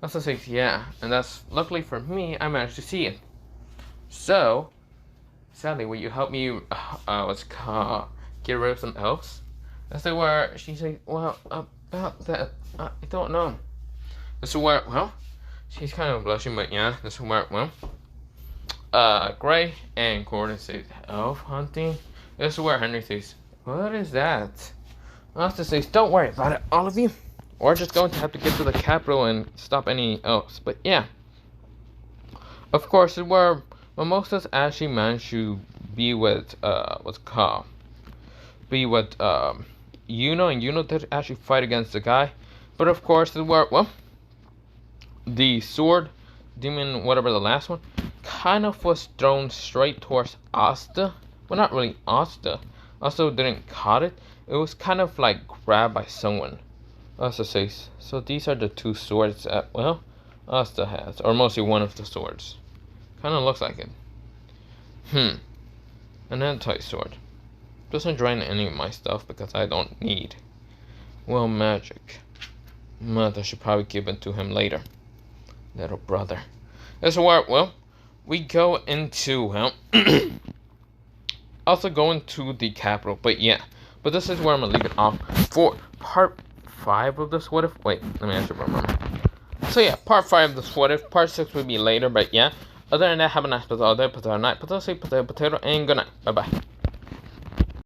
Speaker 1: Also says, yeah. And that's, luckily for me, I managed to see it. So, Sally, will you help me, get rid of some elves? That's where she says, well, about that, I don't know. This is where, well, she's kind of blushing, but yeah, this is where, well, Gray and Gordon says, elf hunting? This is where Henry says, what is that? Asta says, don't worry about it, all of you. We're just going to have to get to the capital and stop any elves. But yeah. Of course, this is where Mimosas actually managed to be with, be with, Yuno, and Yuno did actually fight against the guy. But of course, this is where, well, the sword, demon, whatever the last one, kind of was thrown straight towards Asta. Well, not really Asta. Asta didn't caught it. It was kind of like grabbed by someone. Asta says, so these are the two swords that, well, Asta has. Or mostly one of the swords. Kind of looks like it. An anti-sword. Doesn't drain any of my stuff because I don't need. Well, magic. Mother should probably give it to him later. Little brother. That's where, well, we go into, well, also going to the capital, but yeah. But this is where I'm going to leave it off for part 5 of this What If. Wait, let me actually remember. So yeah, part 5 of this What If. Part 6 will be later, but yeah. Other than that, have a nice potato day, potato night, potato, and good night. Bye-bye.